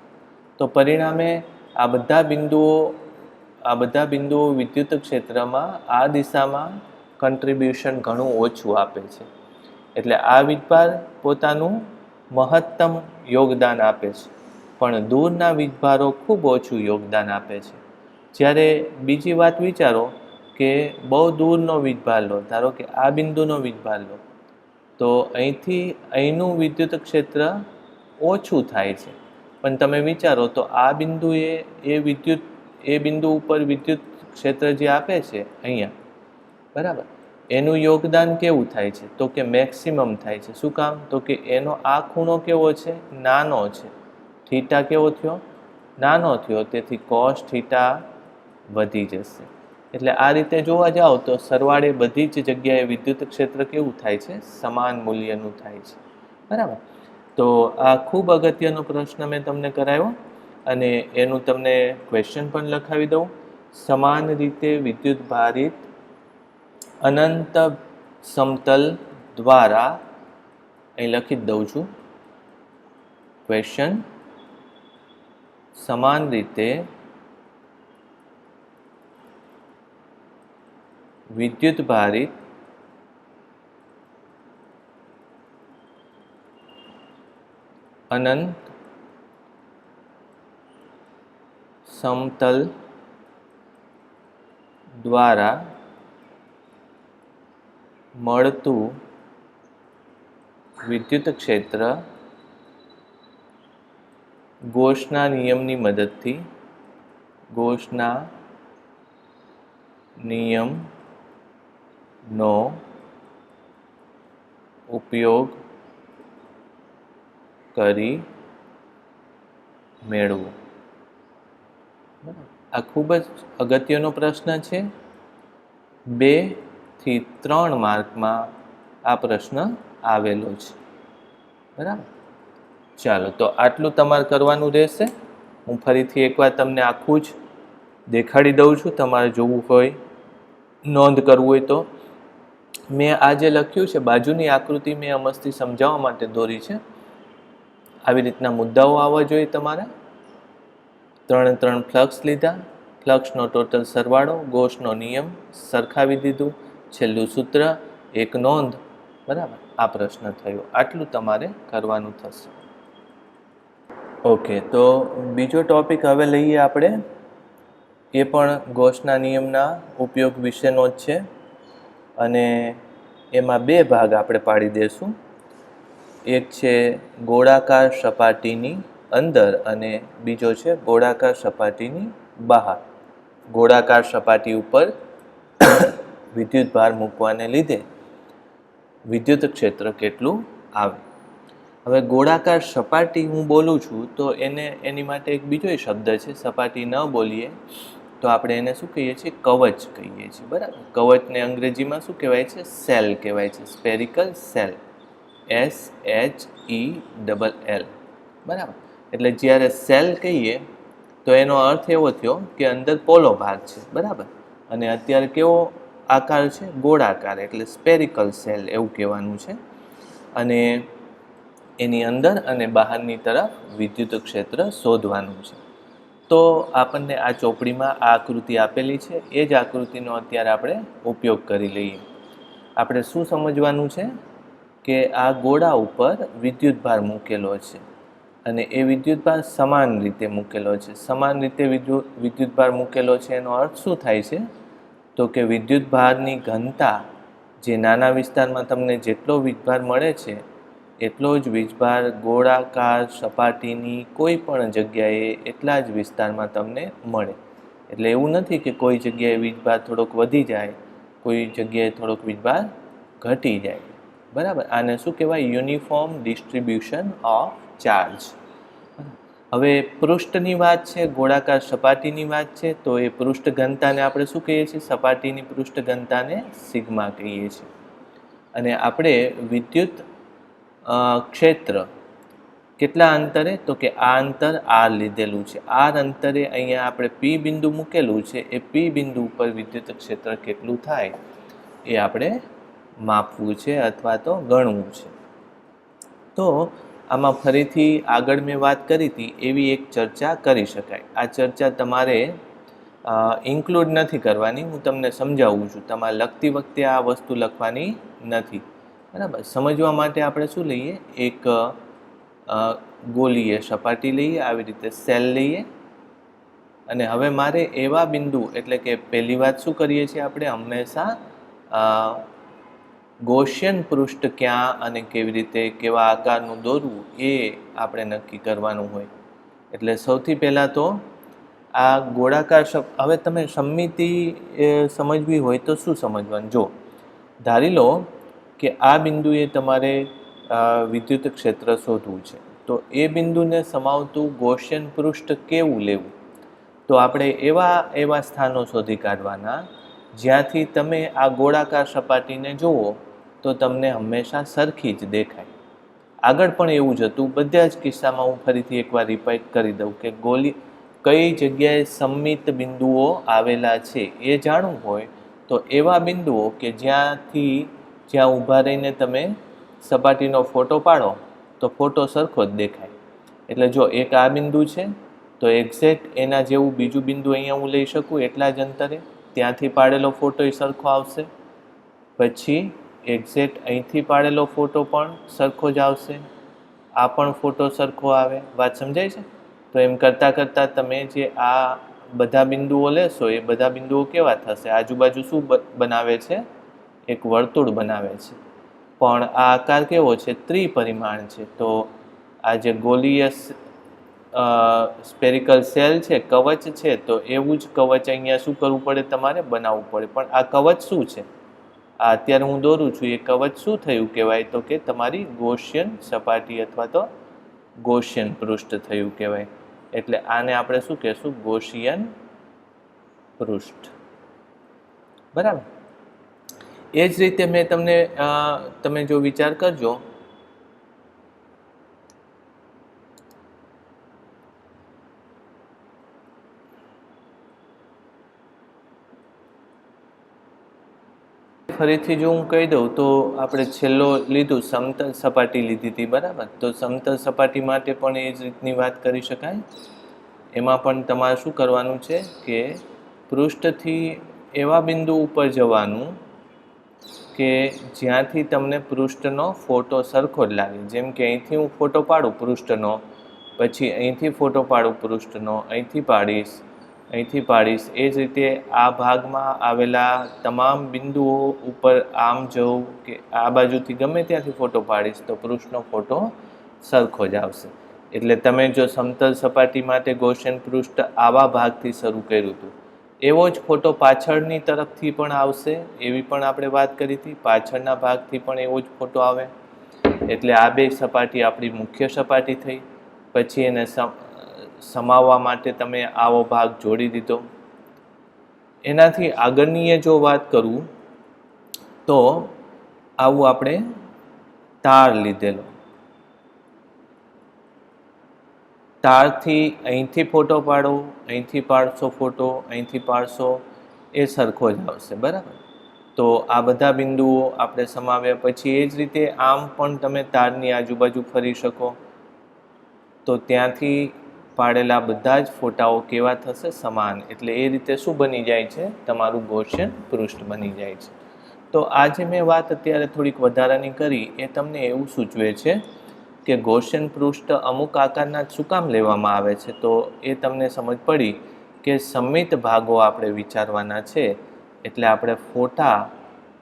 તો પરિણામે આ બધા બિંદુઓ વિદ્યુત ક્ષેત્રમાં આ દિશામાં કન્ટ્રીબ્યુશન ઘણું ઓછું આપે છે. એટલે આ વીજભાર પોતાનું મહત્તમ યોગદાન આપે છે, પણ દૂરના વીજભારો ખૂબ ઓછું યોગદાન આપે છે. જ્યારે બીજી વાત વિચારો કે બહુ દૂરનો વીજભાર લો, ધારો કે આ બિંદુનો વીજભાર લો, તો અહીંનું વિદ્યુત ક્ષેત્ર ઓછું થાય છે. પણ તમે વિચારો તો આ બિંદુએ એ બિંદુ ઉપર વિદ્યુત ક્ષેત્ર જે આપે છે અહીંયા, બરાબર, એનું યોગદાન કેવું થાય છે? તો કે મેક્સિમમ થાય છે. શું કામ? તો કે એનો આ ખૂણો કેવો છે? નાનો છે. થીટા કેવો થયો? નાનો થયો. તેથી કોસ થીટા વધી જશે. એટલે આ રીતે જોવા જાઓ તો સરવાળે બધી જ જગ્યાએ વિદ્યુત ક્ષેત્ર કેવું થાય છે? સમાન મૂલ્યનું થાય છે. બરાબર. તો આ ખૂબ અગત્યનો પ્રશ્ન મેં તમને કરાવ્યો અને એનું તમને ક્વેશ્ચન પણ લખાવી દઉં. સમાન રીતે વિદ્યુત ભારિત અનંત સમતલ દ્વારા, અહીં લખી જ દઉં છું ક્વેશ્ચન, સમાન રીતે વિદ્યુત ભારિત અનંત સમતલ દ્વારા મળતું વિદ્યુત ક્ષેત્ર ગૌસના નિયમની મદદથી, ગૌસના નિયમનો ઉપયોગ કરી મેળવો. આ ખૂબ જ અગત્યનો પ્રશ્ન છે. 2 થી 3 માર્કમાં આ પ્રશ્ન આવેલો છે. બરાબર. ચાલો, તો આટલું તમારે કરવાનું રહેશે. હું ફરીથી એકવાર તમને આખું જ દેખાડી દઉં છું. તમારે જોવું હોય, નોંધ કરવું હોય તો. મેં આ જે લખ્યું છે, બાજુની આકૃતિ મેં મસ્તી સમજાવવા માટે દોરી છે. આવી રીતના મુદ્દાઓ આવવા જોઈએ તમારા. 3 ફ્લક્સ લીધા, ફ્લક્સનો ટોટલ સરવાળો, ગૌસનો નિયમ સરખાવી દીધું, છેલ્લું સૂત્ર, એક નોંધ. બરાબર. આ પ્રશ્ન થયો. આટલું તમારે કરવાનું થશે. ઓકે, તો બીજો ટોપિક હવે લઈએ આપણે. એ પણ ગૌસના નિયમના ઉપયોગ વિશેનો જ છે અને એમાં 2 ભાગ આપણે પાડી દઈશું. એક છે ગોળાકાર સપાટીની અંદર અને બીજો છે ગોળાકાર સપાટીની બહાર. ગોળાકાર સપાટી ઉપર વિદ્યુત ભાર મૂકવાને લીધે વિદ્યુત ક્ષેત્ર કેટલું આવે. હવે ગોળાકાર સપાટી હું બોલું છું તો એની માટે એક બીજો શબ્દ છે. સપાટી ન બોલીએ તો આપણે એને શું કહીએ છીએ? કવચ કહીએ છીએ, બરાબર. કવચને અંગ્રેજીમાં શું કહેવાય છે? સેલ કહેવાય છે, સ્પેરિકલ સેલ, SHELL, બરાબર. એટલે જ્યારે સેલ કહીએ તો એનો અર્થ એવો થયો કે અંદર પોલો ભાગ છે, બરાબર. અને અત્યારે કેવો આકાર છે? ગોળાકાર, એટલે સ્પેરિકલ સેલ એવું કહેવાનું છે. અને એની અંદર અને બહારની તરફ વિદ્યુત ક્ષેત્ર શોધવાનું છે. તો આપણને આ ચોપડીમાં આ આકૃતિ આપેલી છે, એ જ આકૃતિનો અત્યારે આપણે ઉપયોગ કરી લઈએ. આપણે શું સમજવાનું છે કે આ ગોળા ઉપર વિદ્યુતભાર મૂકેલો છે અને એ વિદ્યુતભાર સમાન રીતે મૂકેલો છે. સમાન રીતે વિદ્યુતભાર મૂકેલો છે એનો અર્થ શું થાય છે? તો કે વિદ્યુતભારની ઘનતા જે નાના વિસ્તારમાં તમને જેટલો વીજભાર મળે છે એટલો જ વીજભાર ગોળાકાર સપાટીની કોઈ પણ જગ્યાએ એટલા જ વિસ્તારમાં તમને મળે. એટલે એવું નથી કે કોઈ જગ્યાએ વીજભાર થોડોક વધી જાય, કોઈ જગ્યાએ થોડોક વીજભાર ઘટી જાય, બરાબર. આને શું કહેવાય? Uniform distribution of charge. હવે પૃષ્ઠની વાત છે, ગોળાકાર સપાટીની વાત છે, તો એ પૃષ્ઠ ઘનતાને આપણે શું કહીએ છીએ? સપાટીની પૃષ્ઠ ઘનતાને સિગ્મા કહીએ છીએ. અને આપણે વિદ્યુત ક્ષેત્ર કેટલા અંતરે? તો કે આ અંતર આર લીધેલું છે. આર અંતરે અહીંયા આપણે પી બિંદુ મૂકેલું છે, એ પી બિંદુ ઉપર વિદ્યુત ક્ષેત્ર કેટલું થાય એ આપણે માપવું છે અથવા તો ગણવું છે. તો આમાં ફરીથી આગળ મેં વાત કરી હતી એવી એક ચર્ચા કરી શકાય. આ ચર્ચા તમારે ઇન્ક્લુડ નથી કરવાની, હું તમને સમજાવું છું. તમારે લખતી વખતે આ વસ્તુ લખવાની નથી, બરાબર. સમજવા માટે આપણે શું લઈએ? એક ગોલીય સપાટી લઈએ, આવી રીતે સેલ લઈએ. અને હવે મારે એવા બિંદુ, એટલે કે પહેલી વાત શું કરીએ છીએ આપણે? હંમેશા ગૌસિયન પૃષ્ઠ ક્યાં અને કેવી રીતે કેવા આકારનું દોરવું એ આપણે નક્કી કરવાનું હોય. એટલે સૌથી પહેલાં તો આ ગોળાકાર હવે તમે સમમિતિ સમજવી હોય તો શું સમજવાનું? જો ધારી લો કે આ બિંદુએ તમારે વિદ્યુત ક્ષેત્ર શોધવું છે, તો એ બિંદુને સમાવતું ગૌસિયન પૃષ્ઠ કેવું લેવું? તો આપણે એવા સ્થાનો શોધી કાઢવાના જ્યાંથી તમે આ ગોળાકાર સપાટીને જુઓ તો તમને હંમેશા સરખી જ દેખાય. આગળ પણ એવું જ હતું. બધા જ કિસ્સામાં હું ફરીથી એકવાર રિપીટ કરી દઉં કે કઈ જગ્યાએ સમમિત બિંદુઓ આવેલા છે એ જાણવું હોય તો એવા બિંદુઓ કે જ્યાં ઊભા રહીને તમે સપાટીનો ફોટો પાડો તો ફોટો સરખો જ દેખાય. એટલે જો એક આ બિંદુ છે તો એક્ઝેક્ટ એના જેવું બીજું બિંદુ અહીંયા હું લઈ શકું એટલા જ અંતરે, ત્યાંથી પાડેલો ફોટો સરખો આવશે. પછી એક્ઝેક્ટ અહીંથી પાડેલો ફોટો પણ સરખો જ આવશે, આ પણ ફોટો સરખો આવે. વાત સમજાય છે? તો એમ કરતાં કરતાં તમે જે આ બધા બિંદુઓ લેશો એ બધા બિંદુઓ કેવા થશે? આજુબાજુ શું બનાવે છે? એક વર્તુળ બનાવે છે. પણ આ આકાર કેવો છે? ત્રિપરિમાણ છે. તો આ જે ગોલીય સ્પેરિકલ સેલ છે, કવચ છે, તો એવું જ કવચ અહીંયા શું કરવું પડે? તમારે બનાવવું પડે. પણ આ કવચ શું છે? આ અત્યારે હું દોરું છું એ કવચ શું થયું કહેવાય? તો કે તમારી ગૌસિયન સપાટી અથવા તો ગૌસિયન પૃષ્ઠ થયું કહેવાય. એટલે આને આપણે શું કહેશું? ગૌસિયન પૃષ્ઠ, બરાબર. એ જ રીતે મેં તમે જો વિચાર કરજો ફરીથી જો હું કહી દઉં તો આપણે છેલ્લો લીધું સમતલ સપાટી લીધી હતી, બરાબર. તો સમતલ સપાટી માટે પણ એ જ રીતની વાત કરી શકાય. એમાં પણ તમારે શું કરવાનું છે કે પૃષ્ઠથી એવા બિંદુ ઉપર જવાનું કે જ્યાંથી તમને પૃષ્ઠનો ફોટો સરખો જ લાગે. જેમ કે અહીંથી હું ફોટો પાડું પૃષ્ઠનો, પછી અહીંથી ફોટો પાડું પૃષ્ઠનો, અહીંથી પાડીશ, એ જ રીતે આ ભાગમાં આવેલા તમામ બિંદુઓ ઉપર આમ જવું કે આ બાજુથી ગમે ત્યાંથી ફોટો પાડીશ તો પૃષ્ઠનો ફોટો સરખો જ આવશે. એટલે તમે જો સમતલ સપાટી માટે ગૌસિયન પૃષ્ઠ આવા ભાગથી શરૂ કર્યું હતું, એવો જ ફોટો પાછળની તરફથી પણ આવશે. એવી પણ આપણે વાત કરી હતી. પાછળના ભાગથી પણ એવો જ ફોટો આવે. એટલે આ બે સપાટી આપણી મુખ્ય સપાટી થઈ. પછી એને સમાવવા માટે તમે આવો ભાગ જોડી દીધો. એનાથી આગળની જો વાત કરું તો આવું આપણે તાર લીધેલો, તારથી અહીંથી ફોટો પાડો, અહીંથી પાડશો ફોટો, અહીંથી પાડશો, એ સરખો જ આવશે, બરાબર. તો આ બધા બિંદુઓ આપણે સમાવ્યા. પછી એ જ રીતે આમ પણ તમે તારની આજુબાજુ ફરી શકો, તો ત્યાંથી પાડેલા બધા જ ફોટાઓ કેવા થશે? સમાન. એટલે એ રીતે શું બની જાય છે? તમારું ગૌસિયન પૃષ્ઠ બની જાય છે. તો આ જે મેં વાત અત્યારે થોડીક વધારાની કરી એ તમને એવું સૂચવે છે કે ગૌસિયન પૃષ્ઠ અમુક આકારના શું કામ લેવામાં આવે છે. તો એ તમને સમજ પડી કે સમમિત ભાગો આપણે વિચારવાના છે. એટલે આપણે ફોટા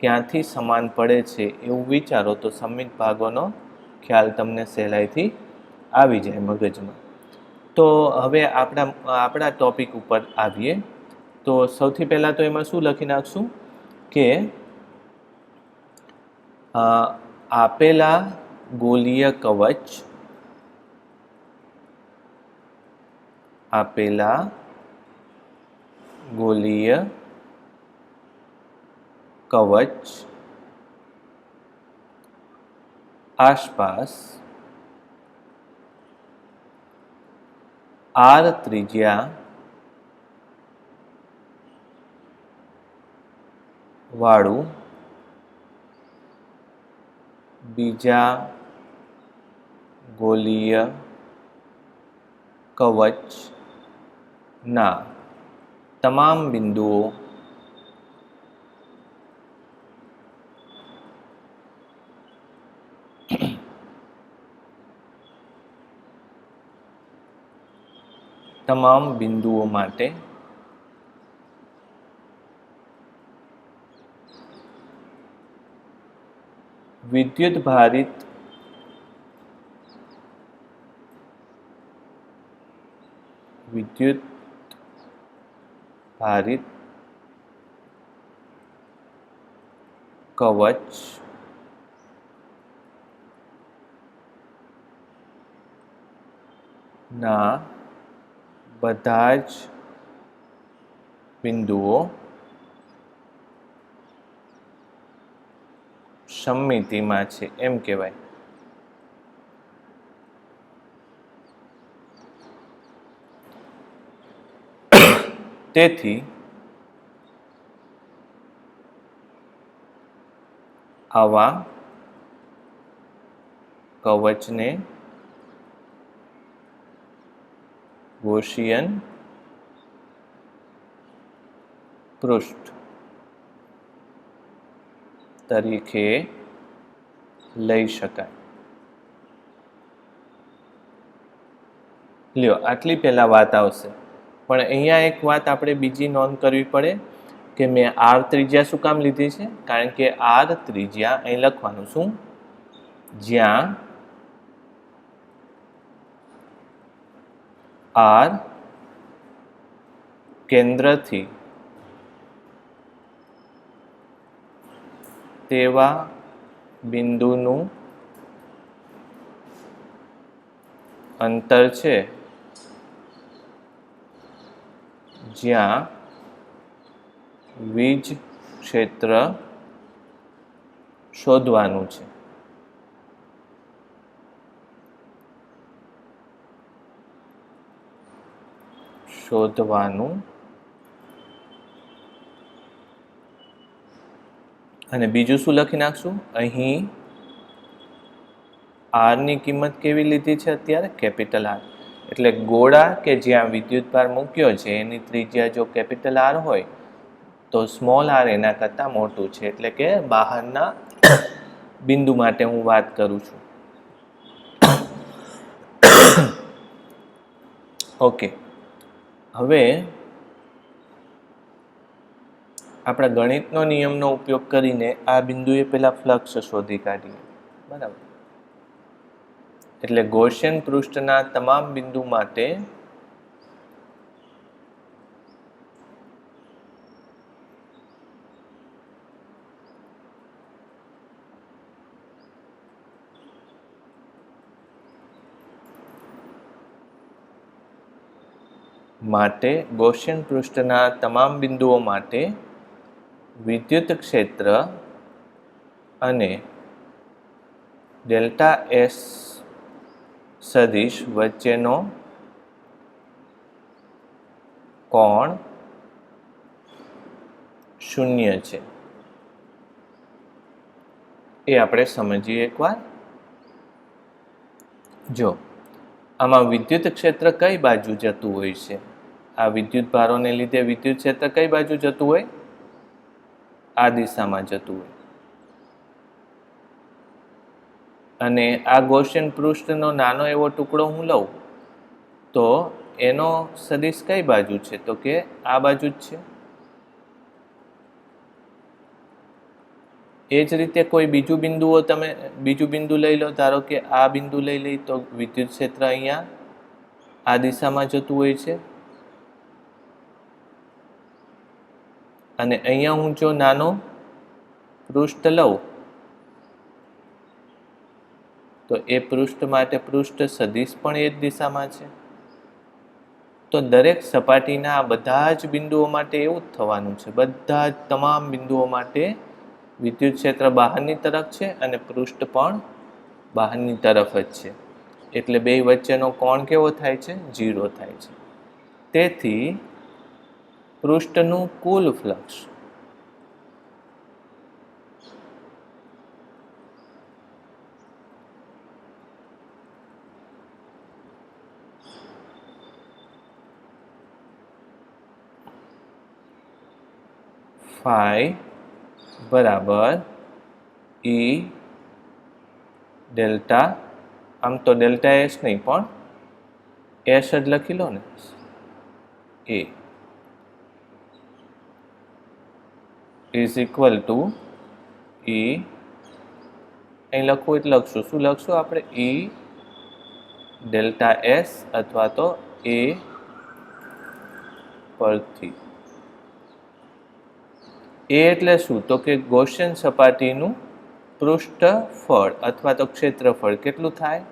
ક્યાંથી સમાન પડે છે એવું વિચારો તો સમમિત ભાગોનો ખ્યાલ તમને સહેલાઈથી આવી જાય મગજમાં. તો હવે આપણા ટોપિક ઉપર આવીએ. તો સૌથી પહેલાં તો એમાં શું લખી નાખશું કે આપેલા ગોલીય કવચ, આપેલા ગોલીય કવચ આસપાસ R ત્રિજ્યા વાળું બીજા ગોલીય કવચના તમામ બિંદુઓ માટે વિદ્યુત ભારિત કવચના બધા જ બિંદુઓ સમમિતિમાં છે એમ કહેવાય. તેથી આવા કવચને ગૌસિયન પૃષ્ઠ તરીકે લઈ શકાય. લ્યો, આટલી પહેલા વાત આવશે. પણ અહીંયા એક વાત આપણે બીજી નોંધ કરવી પડે કે મેં R ત્રિજ્યા શું કામ લીધી છે? કારણ કે R ત્રિજ્યા અહીં લખવાનું શું? જ્યાં R કેન્દ્રથી તેવા બિંદુનું અંતર છે જ્યાં વીજ ક્ષેત્ર શોધવાનું છે. અને બીજું શું લખી નાખશું? અહીં R ની કિંમત કેવી લીધી છે અત્યારે? Capital R. એટલે ગોળા કે જ્યાં વિદ્યુતભાર મૂક્યો છે એની ત્રિજ્યા જો કેપિટલ R હોય તો સ્મોલ r એના કરતાં મોટું છે. એટલે કે બહારના બિંદુ માટે હું વાત કરું છું. ઓકે, હવે આપણા ગણિતનો નિયમનો ઉપયોગ કરીને આ બિંદુએ પહેલા ફ્લક્સ શોધી કાઢીએ, બરાબર. એટલે ગૌસિયન પૃષ્ઠના તમામ બિંદુ માટે માટે ગૌસિયન પૃષ્ઠના તમામ બિંદુઓ માટે વિદ્યુત ક્ષેત્ર અને ડેલ્ટા એસ સદિશ વચ્ચેનો કોણ 0 છે. એ આપણે સમજીએ એકવાર. જો આમાં વિદ્યુત ક્ષેત્ર કઈ બાજુ જતું હોય છે? આ વિદ્યુત ભારોને લીધે વિદ્યુત ક્ષેત્ર કઈ બાજુ જતું હોય? આ દિશામાં જતું હોય. અને આ ગૌસિયન પૃષ્ઠનો નાનો એવો ટુકડો હું લઉં તો એનો સદિશ કઈ બાજુ છે? તો કે આ બાજુ જ છે. એ જ રીતે કોઈ બીજું બિંદુ લઈ લો. ધારો કે આ બિંદુ લઈ લઈ તો વિદ્યુત ક્ષેત્ર અહીંયા આ દિશામાં જતું હોય છે. અને અહીંયા હું જો નાનો પૃષ્ઠ લઉં તો એ પૃષ્ઠ માટે પૃષ્ઠ સદિશ પણ એ જ દિશામાં છે. તો દરેક સપાટીના બધા જ બિંદુઓ માટે એવું જ થવાનું છે. બધા જ તમામ બિંદુઓ માટે વિદ્યુત ક્ષેત્ર બહારની તરફ છે અને પૃષ્ઠ પણ બહારની તરફ જ છે. એટલે બે વચ્ચેનો કોણ કેવો થાય છે? 0 થાય છે. તેથી પૃષ્ઠનું કુલ ફ્લક્સ ફાઈ બરાબર E ડેલ્ટા, આમ તો ડેલ્ટા એસ નહીં પણ એસ જ લખી લો ને, એ ઇઝ ઇક્વલ ટુ E, અહીં લખવું એટલે લખશું. શું લખશું આપણે? E ડેલ્ટા એસ અથવા તો એ પરથી. એ એટલે શું? તો કે ગૌસિયન સપાટીનું પૃષ્ઠફળ અથવા તો ક્ષેત્રફળ કેટલું થાય?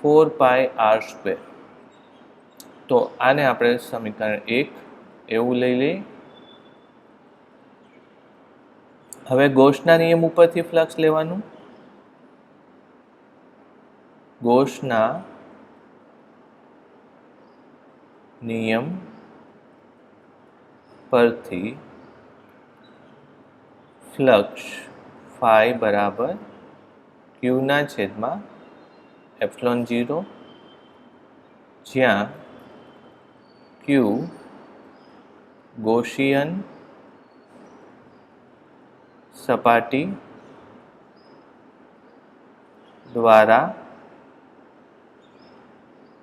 4πr². તો આને આપણે સમીકરણ 1 એવું લઈ લઈએ. હવે ગૌસના નિયમ ઉપરથી ફ્લક્સ લેવાનું. ગૌસના નિયમ પરથી ફ્લક્સ ફાઈ બરાબર ક્યુના છેદમાં ε0, જ્યાં ક્યુ ગૌસિયન સપાટી દ્વારા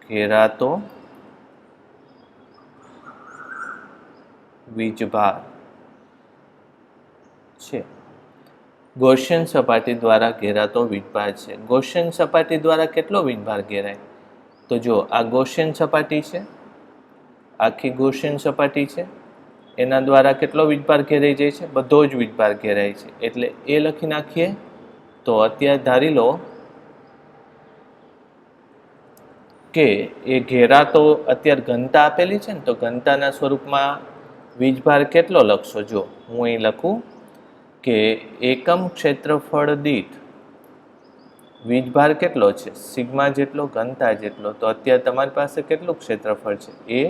ઘેરાતો વીજભાર છે. ગૌસિયન સપાટી દ્વારા ઘેરાતો વીજભાર છે. ગૌસિયન સપાટી દ્વારા કેટલો વીજભાર ઘેરાય? તો જો આ ગૌસિયન સપાટી છે, આખી ગૌસિયન સપાટી છે, એના દ્વારા કેટલો વીજભાર ઘેરાઈ જાય છે? બધો જ વીજભાર ઘેરાય છે. એટલે એ લખી નાખીએ. તો અત્યારે ધારી લો કે એ ઘેરાતો અત્યારે ઘનતા આપેલી છે ને, તો ઘનતાના સ્વરૂપમાં વીજભાર કેટલો લખશો? જો હું અહીં લખું કે એકમ ક્ષેત્રફળ દીઠ વીજભાર કેટલો છે? સિગ્મા જેટલો, ઘનતા જેટલો. તો અત્યારે તમારી પાસે કેટલું ક્ષેત્રફળ છે? એ.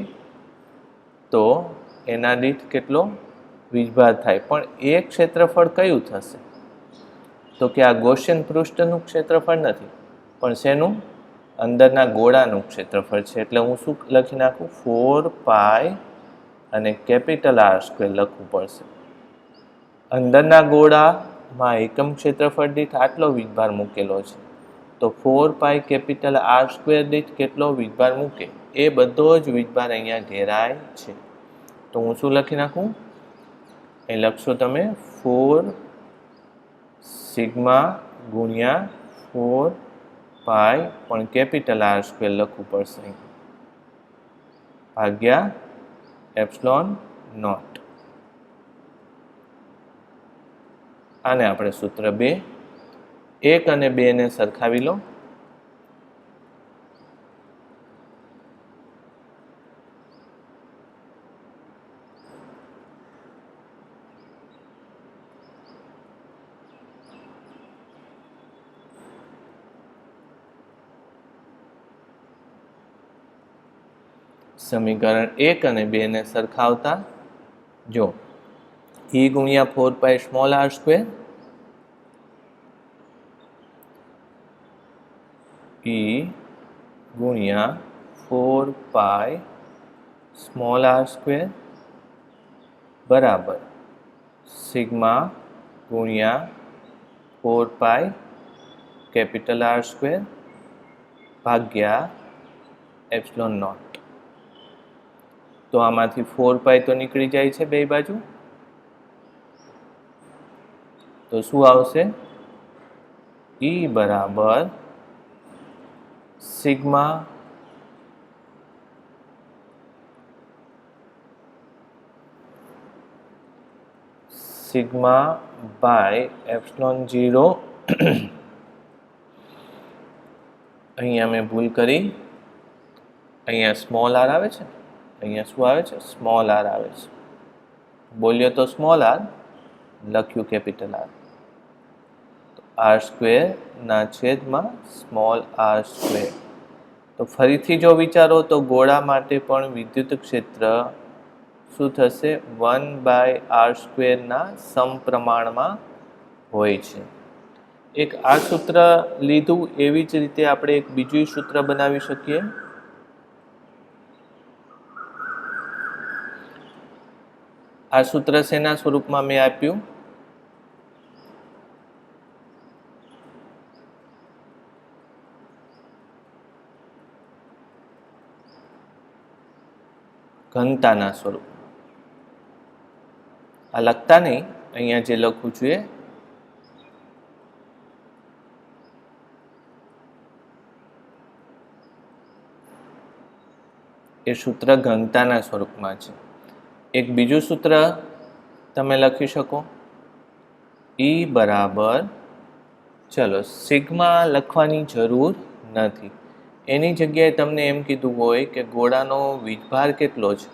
તો એના દીઠ કેટલો વીજભાર થાય? પણ એ ક્ષેત્રફળ કયું થશે? તો કે આ ગૌસિયન પૃષ્ઠનું ક્ષેત્રફળ નથી, પણ શેનું? અંદરના ગોળાનું ક્ષેત્રફળ છે. એટલે હું શું લખી નાખું? 4π અને R² લખવું પડશે. અંદરના ગોળામાં એકમ ક્ષેત્રફળ દીઠ આટલો વીજભાર મૂકેલો છે. તો 4π R² દીઠ કેટલો વીજભાર મૂકે? એ બધો જ વીજભાર અહીંયા ઘેરાય છે. તો હું શું લખી નાખું? અહીં લખશો તમે 4 સિગ્મા ગુણ્યા 4π, પણ R² લખવું પડશે ભાગ્યા ε0. આને આપણે સૂત્ર 2, 1 અને 2 ને સરખાવી લો. સમીકરણ 1 અને 2 ને સરખાવતા જો E ગુણ્યા 4 પાઈ સ્મોલ આર સ્ક્વેર E ગુણ્યા 4 પાઈ સ્મોલ આર સ્ક્વેર બરાબર સિગ્મા ગુણ્યા 4 પાઈ કેપિટલ આર સ્ક્વેર ભાગ્યા એપ્સિલોન નોટ. તો આમાંથી 4 પાઈ તો નીકળી જાય છે બે બાજુ, તો શું આવશે? E બરાબર સિગ્મા બાય એપ્સિલોન 0. અહીંયા મેં ભૂલ કરી, અહીંયા સ્મોલ આર આવે છે, અહીંયા શું આવે છે? સ્મોલ આર આવે છે. બોલ્યો તો સ્મોલ આર, લખ્યું કેપિટલ આર. આર સ્ક્વેરના છેદમાં સ્મોલ આર સ્ક્વેર. તો ફરીથી જો વિચારો તો ગોળા માટે પણ વિદ્યુત ક્ષેત્ર શું થશે? 1/r સ્ક્વેરના સમપ્રમાણમાં હોય છે. એક આ સૂત્ર લીધું, એવી જ રીતે આપણે એક બીજું સૂત્ર બનાવી શકીએ. આ સૂત્ર શેના સ્વરૂપમાં મેં આપ્યું? ઘનતાના સ્વરૂપ. આ લખતા નહીં, અહીંયા જે લખું છું એ સૂત્ર ઘનતાના સ્વરૂપમાં છે. એક બીજું સૂત્ર તમે લખી શકો, E બરાબર, ચલો સિગ્મા લખવાની જરૂર નથી, એની જગ્યાએ તમને એમ કીધું હોય કે ગોળાનો વીજભાર કેટલો છે,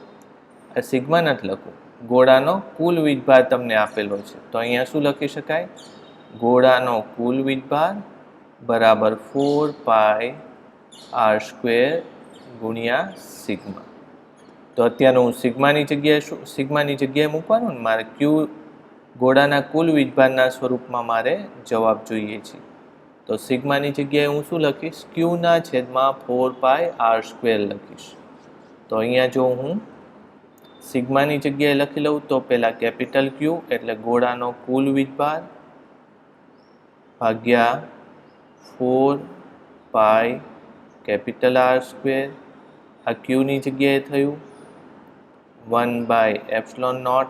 આ સિગ્મા નથી લખવું, ગોળાનો કુલ વીજભાર તમને આપેલો છે. તો અહીંયા શું લખી શકાય? ગોળાનો કુલ વીજભાર બરાબર 4 પાઈ આર સ્ક્વેર ગુણ્યા સિગ્મા. તો અત્યારે હું સિગ્માની જગ્યાએ મૂકવાનું ને, મારે ક્યુ ગોળાના કુલ વીજભારના સ્વરૂપમાં મારે જવાબ જોઈએ છે. તો સિગ્માની જગ્યાએ હું શું લખીશ? ક્યુના છેદમાં 4 પાઈ આર સ્ક્વેર લખીશ. તો અહીંયા જો હું સિગ્માની જગ્યાએ લખી લઉં તો પહેલાં કેપિટલ ક્યુ એટલે ગોળાનો કુલ વીજભાર ભાગ્યા 4 પાઈ કેપિટલ આર સ્ક્વેર. આ ક્યુની જગ્યાએ થયું 1/ε0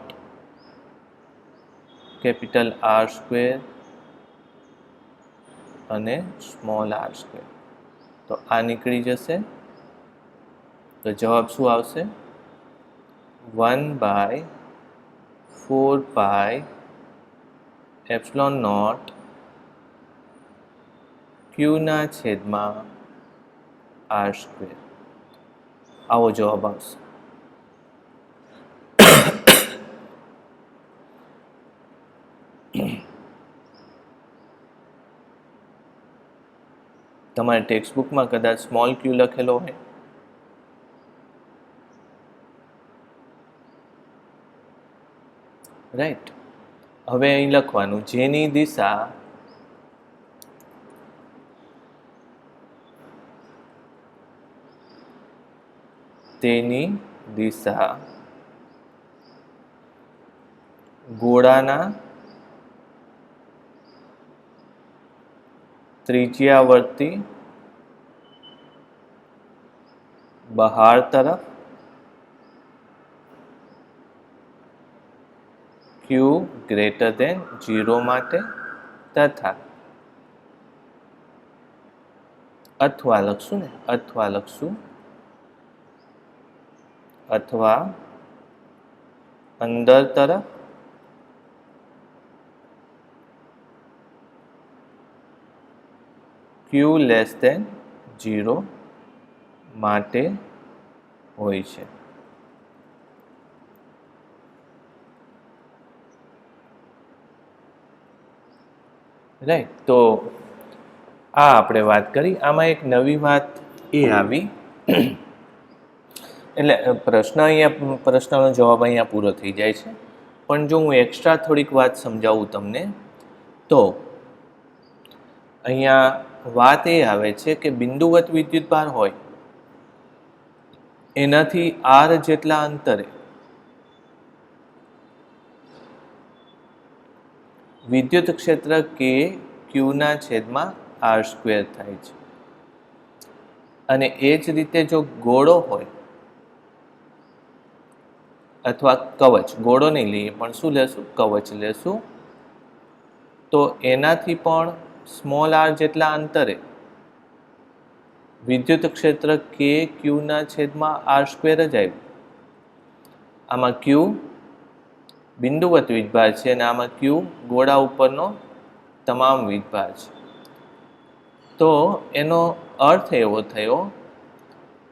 કેપિટલ આર સ્ક્વેર અને સ્મોલ આર સ્ક્વેર. તો આ નીકળી જશે. તો જવાબ શું આવશે? 1/4 પાઈ ε0 ક્યુના છેદમાં આર સ્ક્વેર. આવો જવાબ આવશે. તમારી ટેક્સ્ટબુકમાં કદાચ સ્મોલ ક્યુ લખેલો હોય, રાઈટ. હવે અહીં લખવાનું જેની દિશા તેની દિશા ગોળાના ત્રિજ્યાવર્તી બહાર તરફ ક્યુ ગ્રેટર દેન 0 માટે તથા અથવા લખશું ને, અથવા લખશું અથવા અંદર તરફ ક્યુ લેસ દેન 0 માટે હોય છે. રાઈટ. તો આ આપણે વાત કરી. આમાં એક નવી વાત એ આવી એટલે પ્રશ્નનો જવાબ અહીંયા પૂરો થઈ જાય છે. પણ જો હું એક્સ્ટ્રા થોડીક વાત સમજાવું તમને તો અહીંયા વાત એ આવે છે કે બિંદુવત વિદ્યુતભાર હોય એનાથી આર જેટલા અંતરે વિદ્યુત ક્ષેત્ર કે ક્યુના છેદમાં આર સ્ક્વેર થાય છે. અને એ જ રીતે જો ગોળો હોય અથવા કવચ, ગોળો નહીં લઈએ પણ શું લેશું, કવચ લેશું, તો એનાથી પણ સ્મોલ આર જેટલા અંતરે વિદ્યુત ક્ષેત્ર કે ક્યુના છેદમાં આર સ્ક્વેર જ આવ્યું. આમાં ક્યુ બિંદુવત વીજભાર છે અને આમાં ક્યુ ગોળા ઉપરનો તમામ વીજભાર છે. તો એનો અર્થ એવો થયો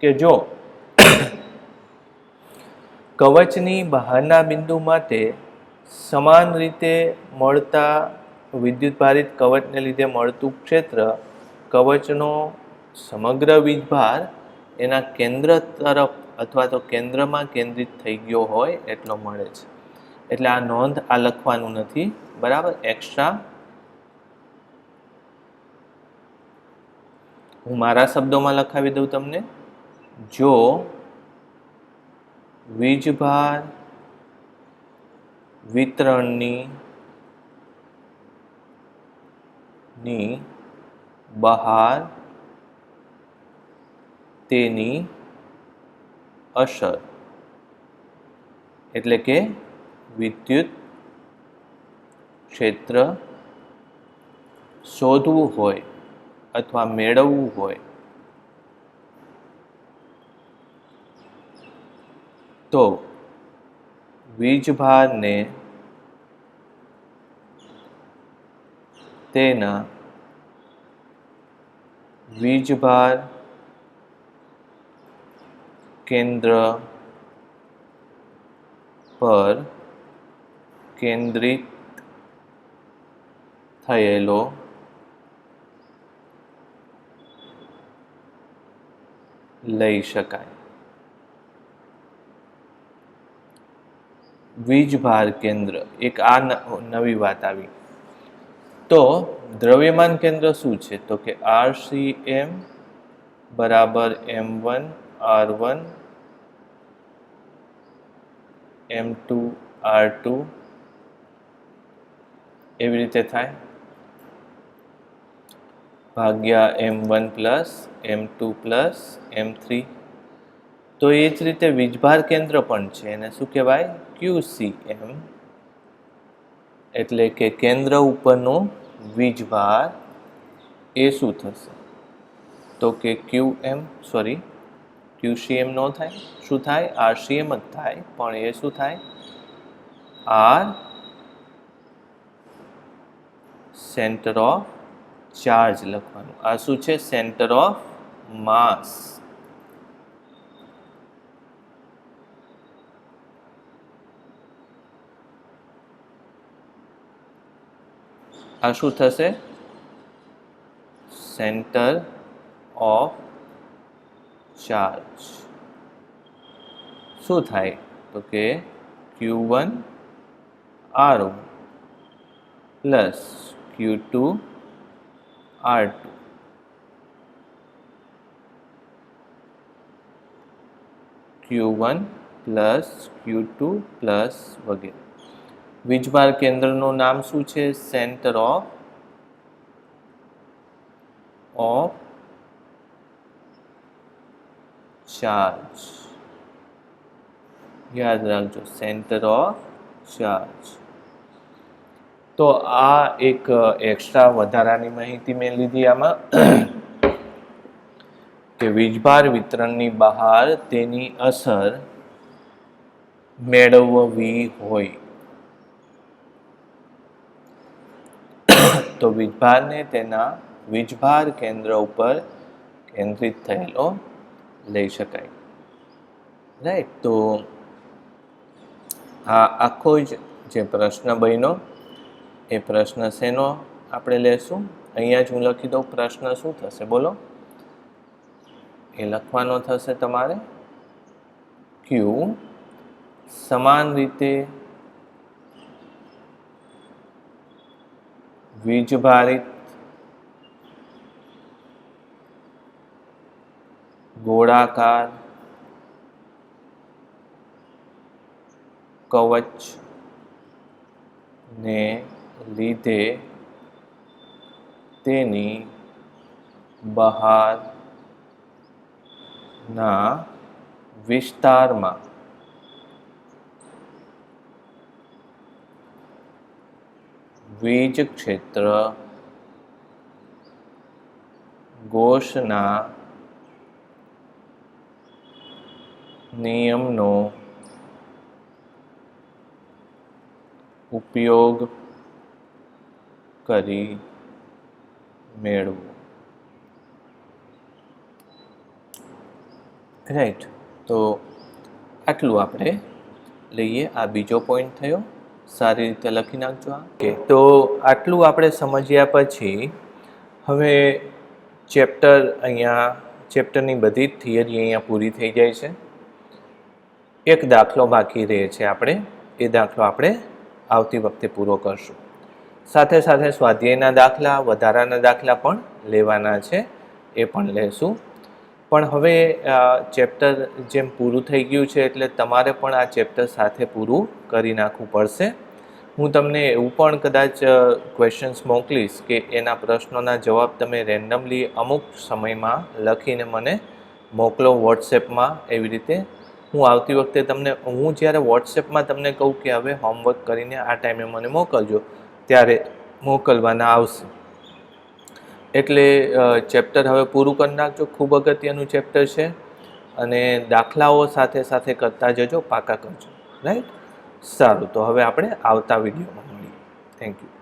કે જો કવચની બહારના બિંદુ માટે સમાન રીતે મળતા વિદ્યુતભારિત કવચને લીધે મળતું ક્ષેત્ર કવચનો સમગ્ર વીજભાર એના કેન્દ્ર તરફ અથવા તો કેન્દ્રમાં કેન્દ્રિત થઈ ગયો હોય એટલો મળે છે. એટલે આ નોંધ આ લખવાનું નથી, બરાબર, એક્સ્ટ્રા. હું મારા શબ્દોમાં લખાવી દઉં તમને. જો વીજભાર વિતરણની બહાર તેની અસર એટલે કે વિદ્યુત ક્ષેત્ર શોધવું હોય અથવા મેળવવું હોય તો વીજભારને તેના વીજભાર કેન્દ્ર પર કેન્દ્રિત થયેલો લઈ શકાય. વીજભાર કેન્દ્ર, એક આ નવી વાત આવી. તો દ્રવ્યમાન કેન્દ્ર શું છે? તો કે RCM બરાબર M1 R1 M2 R2 એવી રીતે થાય, ભાગ્યા M1 plus M2 plus M3. તો એ જ રીતે વીજભાર કેન્દ્ર પણ છે, એને શું કહેવાય? QCM. એટલે કે કેન્દ્ર ઉપરનો વીજભાર એ શું થશે? તો કે QCM નો થાય, શું થાય? RCM જ થાય, પણ એ શું થાય? R સેન્ટર ઓફ ચાર્જ લખવાનું. આ શું છે? સેન્ટર ઓફ માસ. આ શું થશે? Centre of charge. શું થાય? તો કે Q1 R1 plus Q2 R2 Q1 plus Q2 plus વગેરે. વીજભાર કેન્દ્રનું નામ શું છે? Centre of charge. યાદ રાખજો, સેન્ટર ઓફ ચાર્જ. તો આ એક એક્સ્ટ્રા વધારાની માહિતી મેં લીધી આમાં કે વીજભાર વિતરણની બહાર તેની અસર મેળવવી હોય તો વીજભારને તેના વીજભાર કેન્દ્ર ઉપર કેન્દ્રિત થયેલો લઈ શકાય. રાઈટ. તો આ આખો જ જે પ્રશ્ન બન્યો એ પ્રશ્ન શેનો આપણે લેશું? અહીંયા જ હું લખી દઉં. પ્રશ્ન શું થશે બોલો? એ લખવાનો થશે તમારે ક્યુ સમાન રીતે વીજભારિત ગોળાકાર કવચ ને લીધે તેની બહારના વિસ્તારમાં વીજ ક્ષેત્ર ગૌસના નિયમનો ઉપયોગ કરી મેળવો. રાઈટ, તો આટલું આપણે લઈએ. આ બીજો પોઈન્ટ થયો, સારી રીતે લખી નાખજો. ઓકે, તો આટલું આપણે સમજ્યા પછી હવે ચેપ્ટરની બધી જ થિયરી અહીંયા પૂરી થઈ જાય છે. એક દાખલો બાકી રહે છે, આપણે એ દાખલો આપણે આવતી વખતે પૂરો કરશું. સાથે સાથે સ્વાધ્યાયના દાખલા, વધારાના દાખલા પણ લેવાના છે, એ પણ લેશું. પણ હવે ચેપ્ટર જેમ પૂરું થઈ ગયું છે એટલે તમારે પણ આ ચેપ્ટર સાથે પૂરું કરી નાખવું પડશે. હું તમને એવું પણ કદાચ ક્વેશ્ચન્સ મોકલીશ કે એના પ્રશ્નોના જવાબ તમે રેન્ડમલી અમુક સમયમાં લખીને મને મોકલો વોટ્સએપમાં. એવી રીતે હું આવતી વખતે હું જ્યારે વોટ્સએપમાં તમને કહું કે હવે હોમવર્ક કરીને આ ટાઈમે મને મોકલજો, ત્યારે મોકલવાના આવશે. એટલે ચેપ્ટર હવે પૂરું કરી નાખજો. ખૂબ અગત્યનું ચેપ્ટર છે અને દાખલાઓ સાથે સાથે કરતા જજો, પાકા કરજો. રાઈટ, સારું. તો હવે આપણે આવતા વિડીયોમાં મળીએ. Thank you.